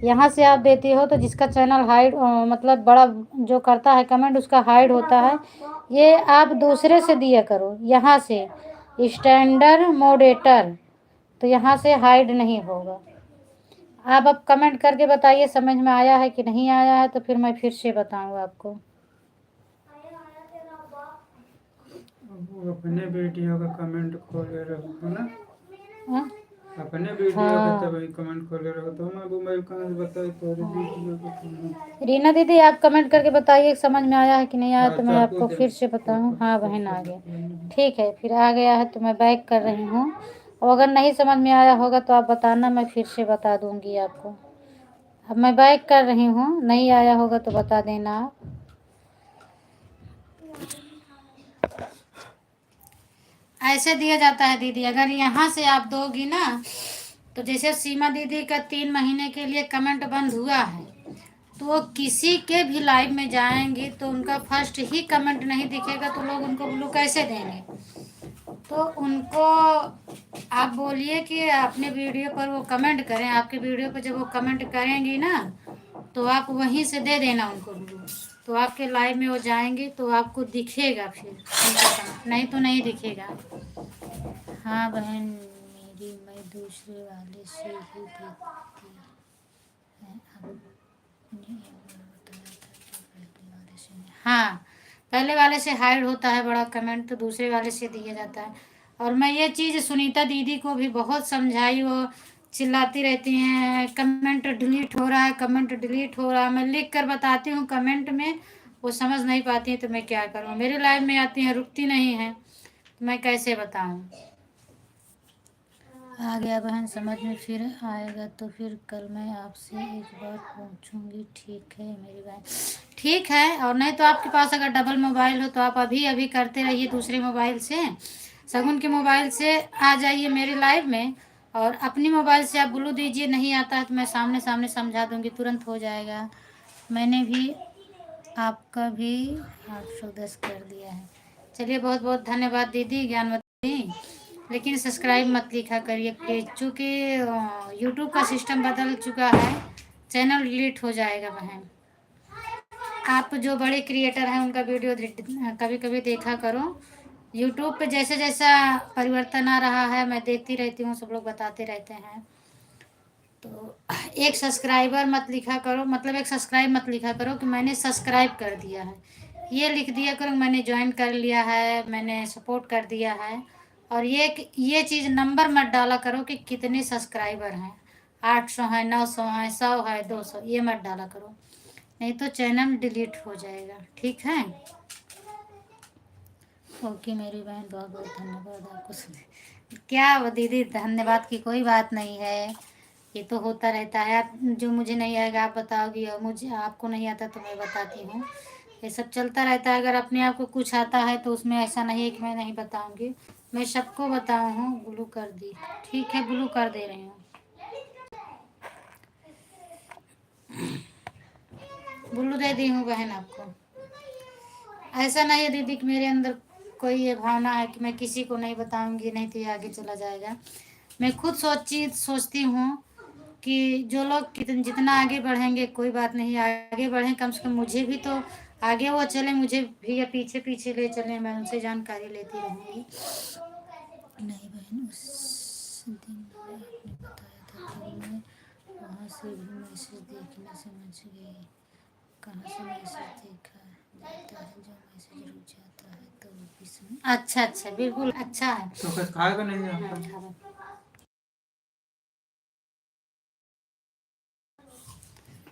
यहाँ से आप देती हो तो जिसका चैनल हाइड मतलब बड़ा जो करता है कमेंट उसका हाइड होता है। ये आप दूसरे से दिया करो, यहाँ से स्टैंडर्ड मॉडरेटर, तो यहाँ से हाइड नहीं होगा। आप अब कमेंट करके बताइए समझ में आया है कि नहीं आया है, तो फिर मैं फिर से बताऊँ आपको। वो अपने वीडियो का कमेंट खोले रहो ना, हाँ? अपने वीडियो हाँ। का तब कमेंट खोले रहो तो मैं मोबाइल कहाँ से बताई तो वीडियो का comment। रीना दीदी आप कमेंट करके बताइए समझ में आया है कि नहीं आया, तो मैं अच्छा आपको फिर से बताऊँ। हाँ बहन आ गया, ठीक है फिर आ गया है तो मैं बैक कर रही हूँ। और अगर नहीं समझ में आया होगा तो आप बताना, मैं फिर से बता दूँगी आपको। अब मैं बैक कर रही हूँ, नहीं आया होगा तो बता देना आप। ऐसे दिया जाता है दीदी, अगर यहाँ से आप दोगी ना, तो जैसे सीमा दीदी का 3 महीने के लिए कमेंट बंद हुआ है, तो वो किसी के भी लाइव में जाएंगे तो उनका फर्स्ट ही कमेंट नहीं दिखेगा, तो लोग उनको ब्लू कैसे देंगे। तो उनको आप बोलिए कि अपने वीडियो पर वो कमेंट करें, आपके वीडियो पर जब वो कमेंट करेंगी ना तो आप वहीं से दे देना उनको ब्लू। तो आपके लाइव में वो जाएंगे तो आपको दिखेगा फिर उनका कमेंट, नहीं तो नहीं दिखेगा। हाँ बहन मेरी, मैं दूसरे वाले से ही देखती है। अब बताया था कि पहले वाले से नहीं। हाँ पहले वाले से हाइड होता है बड़ा कमेंट, तो दूसरे वाले से दिया जाता है। और मैं ये चीज़ सुनीता दीदी को भी बहुत समझाई, वो चिल्लाती रहती हैं कमेंट डिलीट हो रहा है, कमेंट डिलीट हो रहा है। मैं लिख कर बताती हूँ कमेंट में, वो समझ नहीं पाती हैं, तो मैं क्या करूँ। मेरे लाइव में आती हैं, रुकती नहीं हैं, तो मैं कैसे बताऊँ। आ गया बहन समझ में, फिर आएगा तो फिर कल मैं आपसे एक बार पूछूंगी, ठीक है मेरी बहन। ठीक है, और नहीं तो आपके पास अगर डबल मोबाइल हो तो आप अभी अभी करते रहिए दूसरे मोबाइल से, शगुन के मोबाइल से आ जाइए मेरे लाइव में, और अपनी मोबाइल से आप ब्लू दीजिए। नहीं आता है तो मैं सामने सामने समझा दूंगी, तुरंत हो जाएगा। मैंने भी आपका भी 810 कर दिया है। चलिए बहुत बहुत धन्यवाद दीदी, ज्ञानवती। लेकिन सब्सक्राइब मत लिखा करिए प्लीज, चूँकि यूट्यूब का सिस्टम बदल चुका है, चैनल डिलीट हो जाएगा बहन। आप जो बड़े क्रिएटर हैं उनका वीडियो कभी कभी देखा करो। यूट्यूब पे जैसे जैसा परिवर्तन आ रहा है मैं देखती रहती हूँ, सब लोग बताते रहते हैं। तो एक सब्सक्राइबर मत लिखा करो, मतलब एक सब्सक्राइब मत लिखा करो कि मैंने सब्सक्राइब कर दिया है, ये लिख दिया करो मैंने ज्वाइन कर लिया है, मैंने सपोर्ट कर दिया है। और ये चीज़ नंबर मत डाला करो कि कितने सब्सक्राइबर हैं, 800 हैं, 900 हैं, 100 है, 200, ये मत डाला करो, नहीं तो चैनल डिलीट हो जाएगा, ठीक है। ओके मेरी बहन, बहुत बहुत धन्यवाद आपको सुने। क्या वो दीदी, धन्यवाद की कोई बात नहीं है, ये तो होता रहता है। आप जो मुझे नहीं आएगा आप बताओगी, और मुझे आपको नहीं आता तो मैं बताती हूँ, ये सब चलता रहता है। अगर अपने आप को कुछ आता है तो उसमें ऐसा नहीं है कि मैं नहीं बताऊँगी, मैं सबको बताऊँ हूँ। ब्लू कर दी, ठीक है ब्लू कर दे रही हूँ। ब्लू दे दी हूँ बहन आपको। ऐसा नहीं है दीदी कि मेरे अंदर कोई ये भावना है कि मैं किसी को नहीं बताऊंगी, नहीं तो ये आगे चला जाएगा। मैं खुद सोचती हूँ कि जो लोग जितना आगे बढ़ेंगे कोई बात नहीं, आगे बढ़ें, कम से कम मुझे भी तो आगे वो चले, मुझे भी या पीछे पीछे ले चले, मैं उनसे जानकारी लेती रहूँगी। नहीं बहन, उस दिन आपने बताया था तब मैं वहाँ से भी मैसेज देखना समझ गई। कहाँ से मैसेज देखा जाता है, जो मैसेज रुक जाता है तो वो भी अच्छा अच्छा, बिल्कुल अच्छा है। तो कुछ खाएगा नहीं हाँ, आपका? खाना।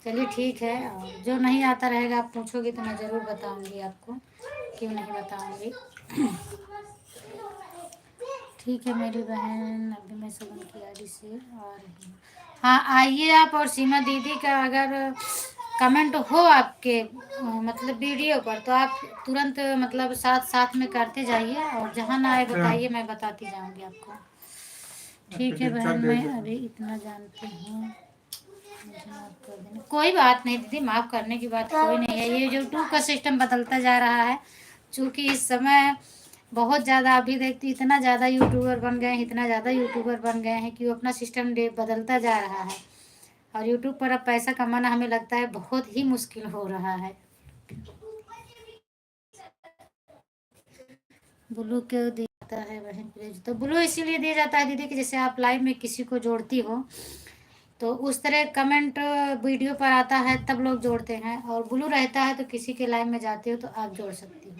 चलिए ठीक है, और जो नहीं आता रहेगा आप पूछोगी तो मैं ज़रूर बताऊंगी आपको, क्यों नहीं बताऊंगी। ठीक है मेरी बहन, अभी मैं सगुन की गाड़ी से आ रही हूँ। हाँ आइए आप, और सीमा दीदी का अगर कमेंट हो आपके मतलब वीडियो पर, तो आप तुरंत मतलब साथ साथ में करते जाइए, और जहाँ ना आए बताइए, मैं बताती जाऊंगी आपको। ठीक है बहन, मैं अभी इतना जानती हूँ, मुझे माफ कर देना। कोई बात नहीं दीदी, माफ करने की बात कोई नहीं है। ये यूट्यूब का सिस्टम बदलता जा रहा है, क्योंकि इस समय बहुत ज़्यादा, अभी देखती इतना ज़्यादा यूट्यूबर बन गए हैं, इतना ज़्यादा यूट्यूबर बन गए हैं कि वो अपना सिस्टम बदलता जा रहा है, और यूट्यूब पर अब पैसा कमाना हमें लगता है बहुत ही मुश्किल हो रहा है। ब्लू क्यों दिया जाता है बहन प्लीज? तो ब्लू इसीलिए दिया जाता है दीदी कि जैसे आप लाइव में किसी को जोड़ती हो, तो उस तरह कमेंट वीडियो पर आता है तब लोग जोड़ते हैं, और ब्लू रहता है तो किसी के लाइव में जाते हो तो आप जोड़ सकती हो।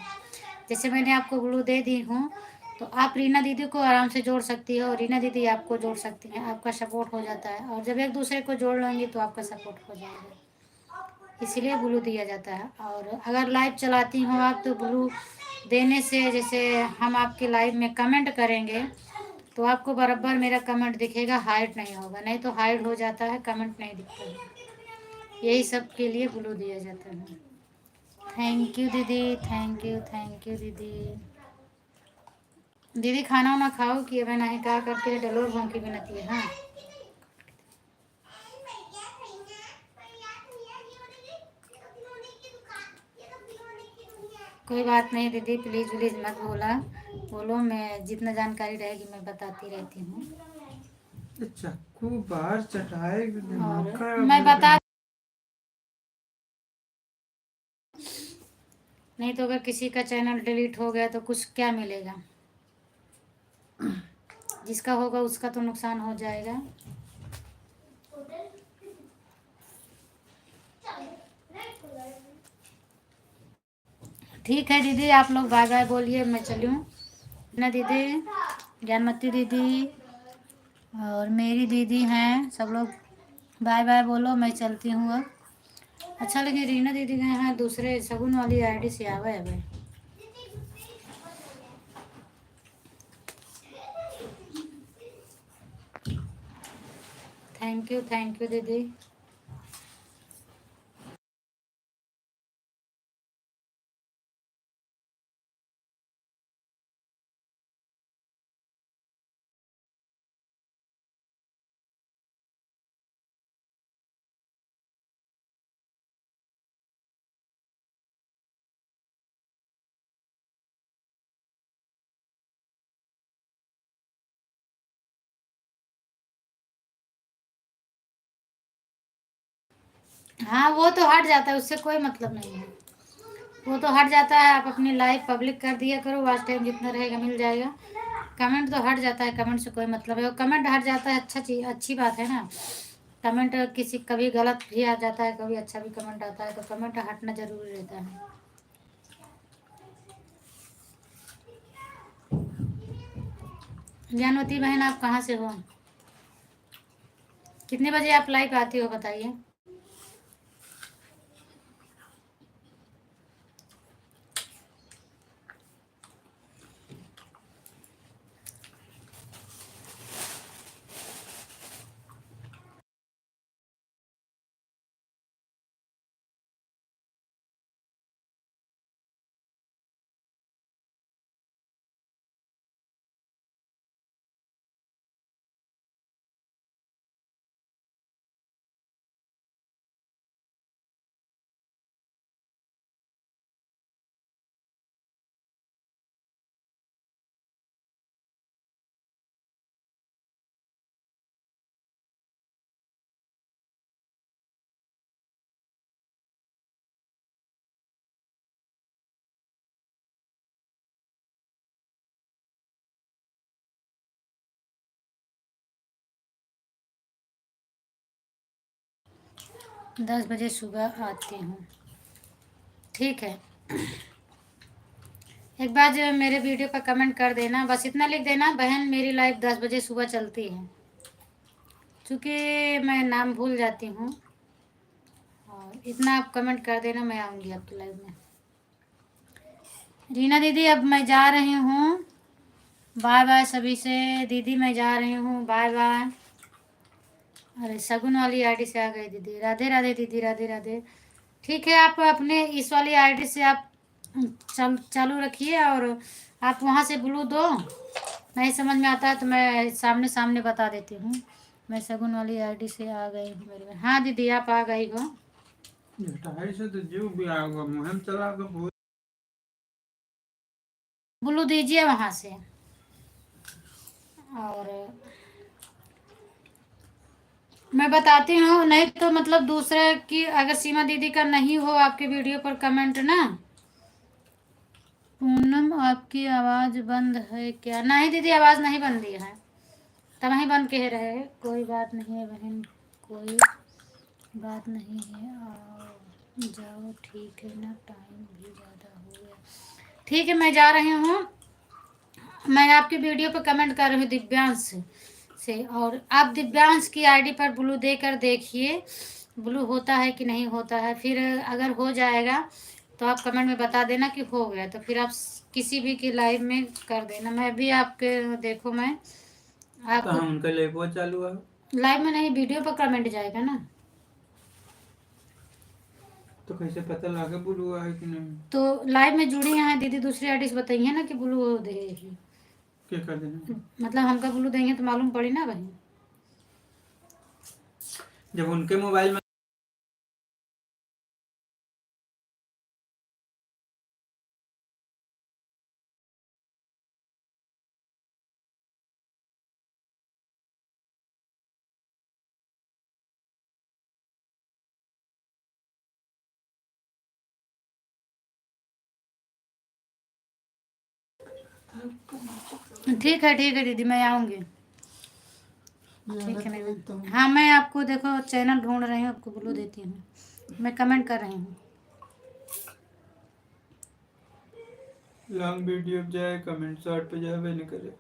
जैसे मैंने आपको ब्लू दे दी हूँ, तो आप रीना दीदी को आराम से जोड़ सकती हो, रीना दीदी आपको जोड़ सकती हैं, आपका सपोर्ट हो जाता है, और जब एक दूसरे को जोड़ लेंगे तो आपका सपोर्ट हो जाएगा, इसीलिए ब्लू दिया जाता है। और अगर लाइव चलाती हो आप, तो ब्लू देने से जैसे हम आपके लाइव में कमेंट करेंगे तो आपको बराबर मेरा कमेंट दिखेगा, हाइड नहीं होगा, नहीं तो हाइड हो जाता है, कमेंट नहीं दिखता है। यही सब के लिए ब्लू दिया जाता है। थैंक यू दीदी, थैंक यू दीदी। दीदी खाना वाना खाओ कि अबे नहीं का करते डलोर भोंकी भी नती है। हाँ कोई बात नहीं दीदी, प्लीज़ प्लीज़ मत बोलो, मैं जितना जानकारी रहेगी मैं बताती रहती हूँ। चाकू बाहर चटाए दिमाग और खराब मैं हो बता, गया। नहीं तो अगर किसी का चैनल डिलीट हो गया तो कुछ क्या मिलेगा, जिसका होगा उसका तो नुकसान हो जाएगा। ठीक है दीदी, आप लोग बाय बाय बोलिए, मैं चलूँ ना दीदी, ज्ञानमती दीदी और मेरी दीदी हैं, सब लोग बाय बाय बोलो, मैं चलती हूँ अब। अच्छा लगे रीना दीदी गए हैं दूसरे सगुन वाली आईडी से आवे अब। थैंक यू दीदी। हाँ वो तो हट जाता है, उससे कोई मतलब नहीं है, वो तो हट जाता है। आप अपनी लाइफ पब्लिक कर दिया करो, वॉच टाइम जितना रहेगा मिल जाएगा। कमेंट तो हट जाता है, कमेंट से कोई मतलब है, वो कमेंट हट जाता है, अच्छा चीज, अच्छी बात है ना। कमेंट किसी कभी गलत भी आ जाता है, कभी अच्छा भी कमेंट आता है, तो कमेंट हटना जरूरी रहता है। ज्ञानवती बहन आप कहाँ से हो, कितने बजे आप लाइव आती हो बताइए। 10 बजे सुबह आती हूँ। ठीक है, एक बार जो मेरे वीडियो पर कमेंट कर देना, बस इतना लिख देना, बहन मेरी लाइव 10 बजे सुबह चलती है, क्योंकि मैं नाम भूल जाती हूँ। और इतना आप कमेंट कर देना, मैं आऊँगी आपकी लाइव में। रीना दीदी अब मैं जा रही हूँ, बाय बाय सभी से। दीदी मैं जा रही हूँ, बाय बाय। अरे शगुन वाली आईडी से आ गई दीदी। राधे राधे दीदी, राधे राधे। ठीक है, आप अपने इस वाली आईडी से आप चालू रखिए, और आप वहाँ से ब्लू दो। नहीं समझ में आता है तो मैं सामने सामने बता देती हूँ। मैं शगुन वाली आईडी से आ गई हूँ मेरी। हाँ दीदी आप आ गई हो। से तो जो भी आएगा मुहिम चला के बहुत। ब्लू दीजिए वहाँ से। और मैं बताती हूँ, नहीं तो मतलब दूसरे की, अगर सीमा दीदी का नहीं हो आपके वीडियो पर कमेंट ना। पूनम आपकी आवाज़ बंद है क्या? नहीं दीदी आवाज़ नहीं बंद है, तब ही बंद कह रहे। कोई बात नहीं है बहन, कोई बात नहीं है, आओ जाओ, ठीक है ना, टाइम भी ज़्यादा हो गया। ठीक है मैं जा रही हूँ। मैं आपकी वीडियो पर कमेंट कर रही हूँ दिव्यांश से, और आप दिव्यांश की आईडी पर ब्लू देकर देखिए ब्लू होता है कि नहीं होता है। फिर अगर हो जाएगा तो आप कमेंट में बता देना कि हो गया, तो फिर आप किसी भी की लाइव में कर देना। मैं भी आपके देखो, मैं आपको उनका लाइव चालू है, लाइव में नहीं, वीडियो पर कमेंट जाएगा ना, तो कैसे पता लगा ब्लू है कि नहीं? तो लाइव में जुड़ी हैं दीदी, दूसरी आईडी से बताइए ना कि ब्लू देगी। क्या कर देना? मतलब हमका ब्लू देंगे तो मालूम पड़ी ना भाई। जब उनके मोबाइल में ठीक है दीदी मैं आऊँगी। ठीक है मैं, हाँ मैं आपको देखो चैनल ढूंढ रही हूँ, आपको ब्लू देती हूँ। मैं कमेंट कर रही हूँ। लॉन्ग वीडियो जाए कमेंट शॉर्ट पे जाए वे नहीं करे।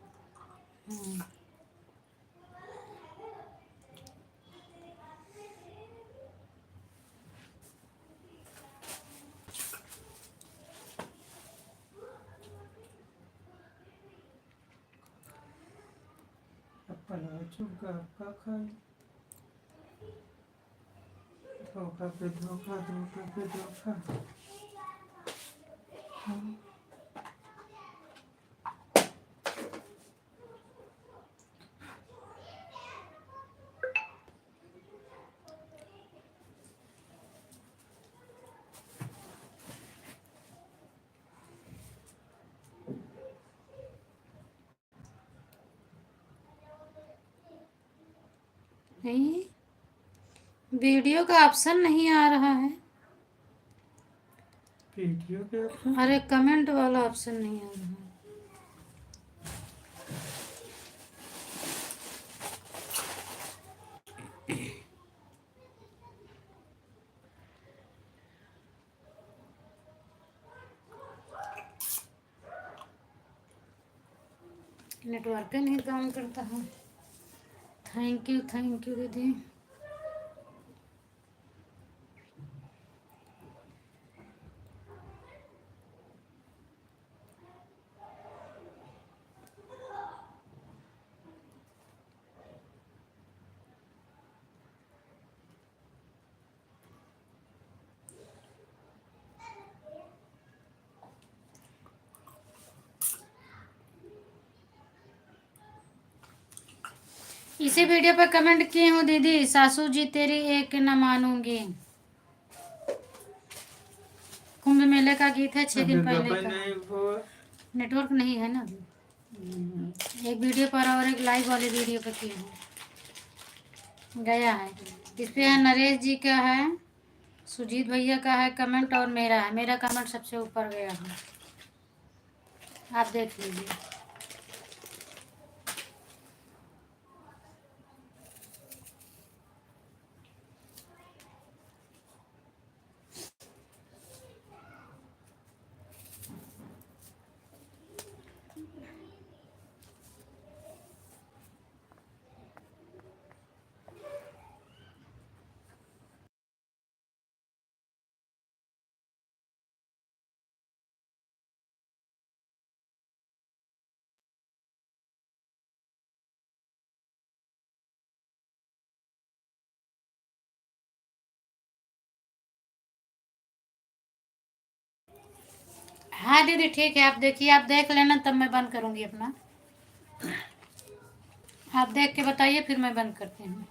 अपना चुका खाए, धोखा पे धोखा, धोखा पे धोखा। नहीं, वीडियो का ऑप्शन नहीं आ रहा है। वीडियो के ऑप्शन? अरे कमेंट वाला ऑप्शन नहीं आ रहा है। नेटवर्क नहीं काम करता है। थैंक यू दीदी। इसी वीडियो पर कमेंट किए हूँ दीदी, सासू जी तेरी एक न मानूंगी। कुंभ मेले का गीत है 6 दिन पहले का। नेटवर्क नहीं है ना अभी। एक वीडियो पर और एक लाइव वाले वीडियो पर किए हूँ, गया है। इस पे है नरेश जी का है, सुजीत भैया का है कमेंट, और मेरा है। मेरा कमेंट सबसे ऊपर गया है, आप देख लीजिए। हाँ दीदी ठीक है, आप देखिए, आप देख लेना तब मैं बंद करूँगी अपना। आप देख के बताइए फिर मैं बंद करती हूँ।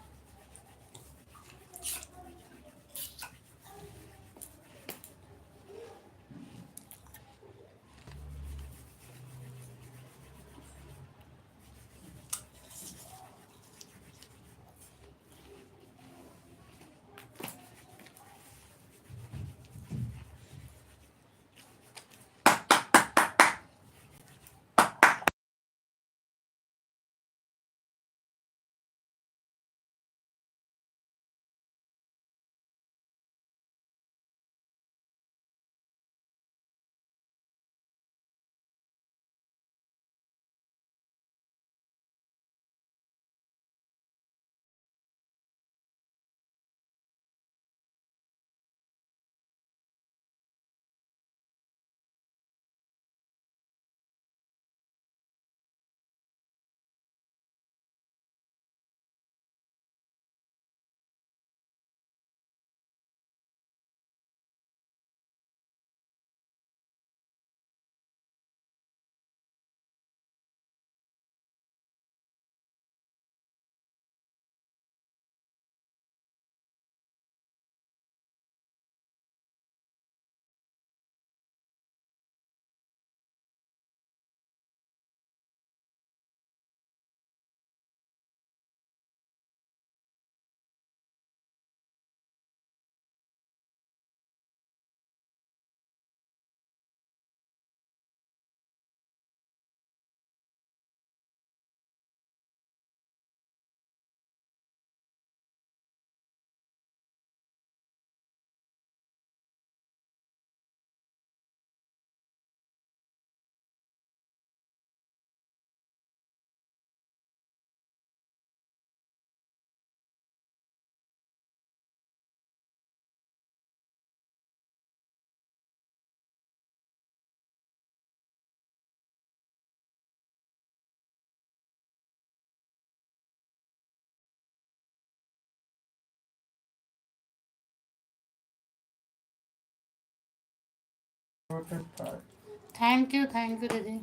थैंक यू दीदी।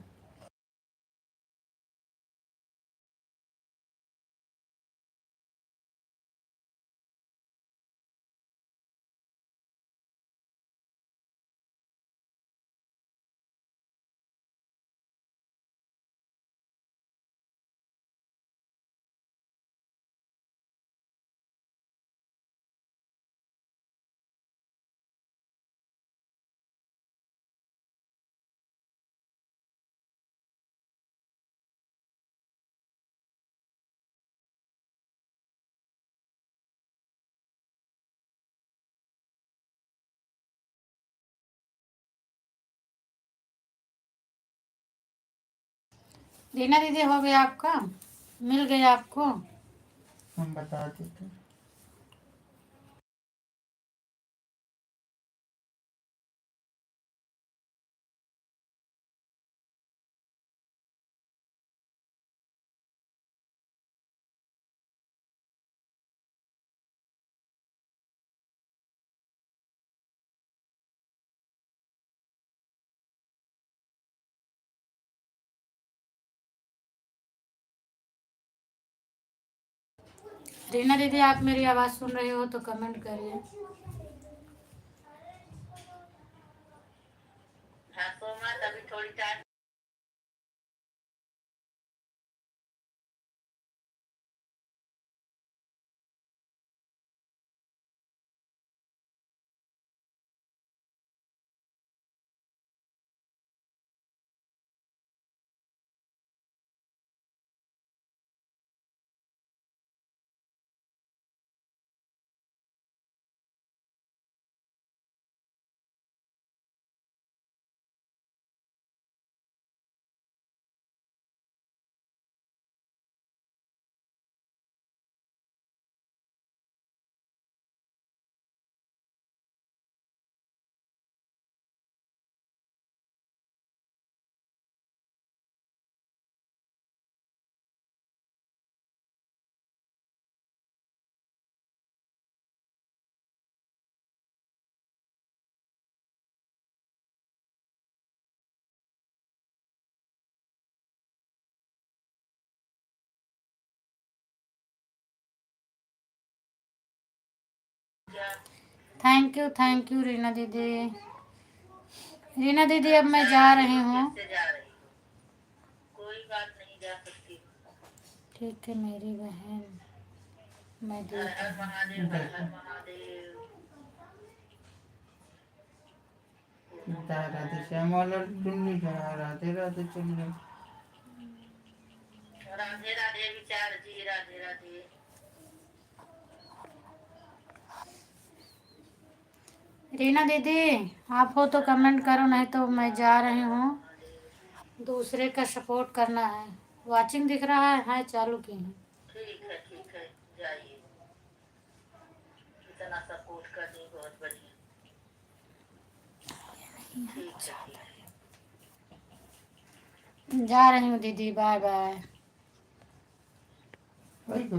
रीना दीदी हो गया आपका, मिल गया आपको? हम बता देते। रीना दीदी आप मेरी आवाज़ सुन रहे हो तो कमेंट करिए। हाँ तो मैं अभी थोड़ी थैंक यू रीना दीदी। रीना दीदी अब मैं जा रही हूँ। ठीक है मेरी बहन, मैं राधे श्याम वाला टुन्नी का राधे राधे चल रहा। राधे राधे विचार जी, राधे राधे। रीना दीदी आप हो तो कमेंट करो, नहीं तो मैं जा रही हूँ। दूसरे का सपोर्ट करना है। वाचिंग दिख रहा है चालू की है। ठीक है जाइए, इतना सपोर्ट कर दी, बहुत बढ़िया। ठीक है जा रही हूँ दीदी, बाय बाय। वही तो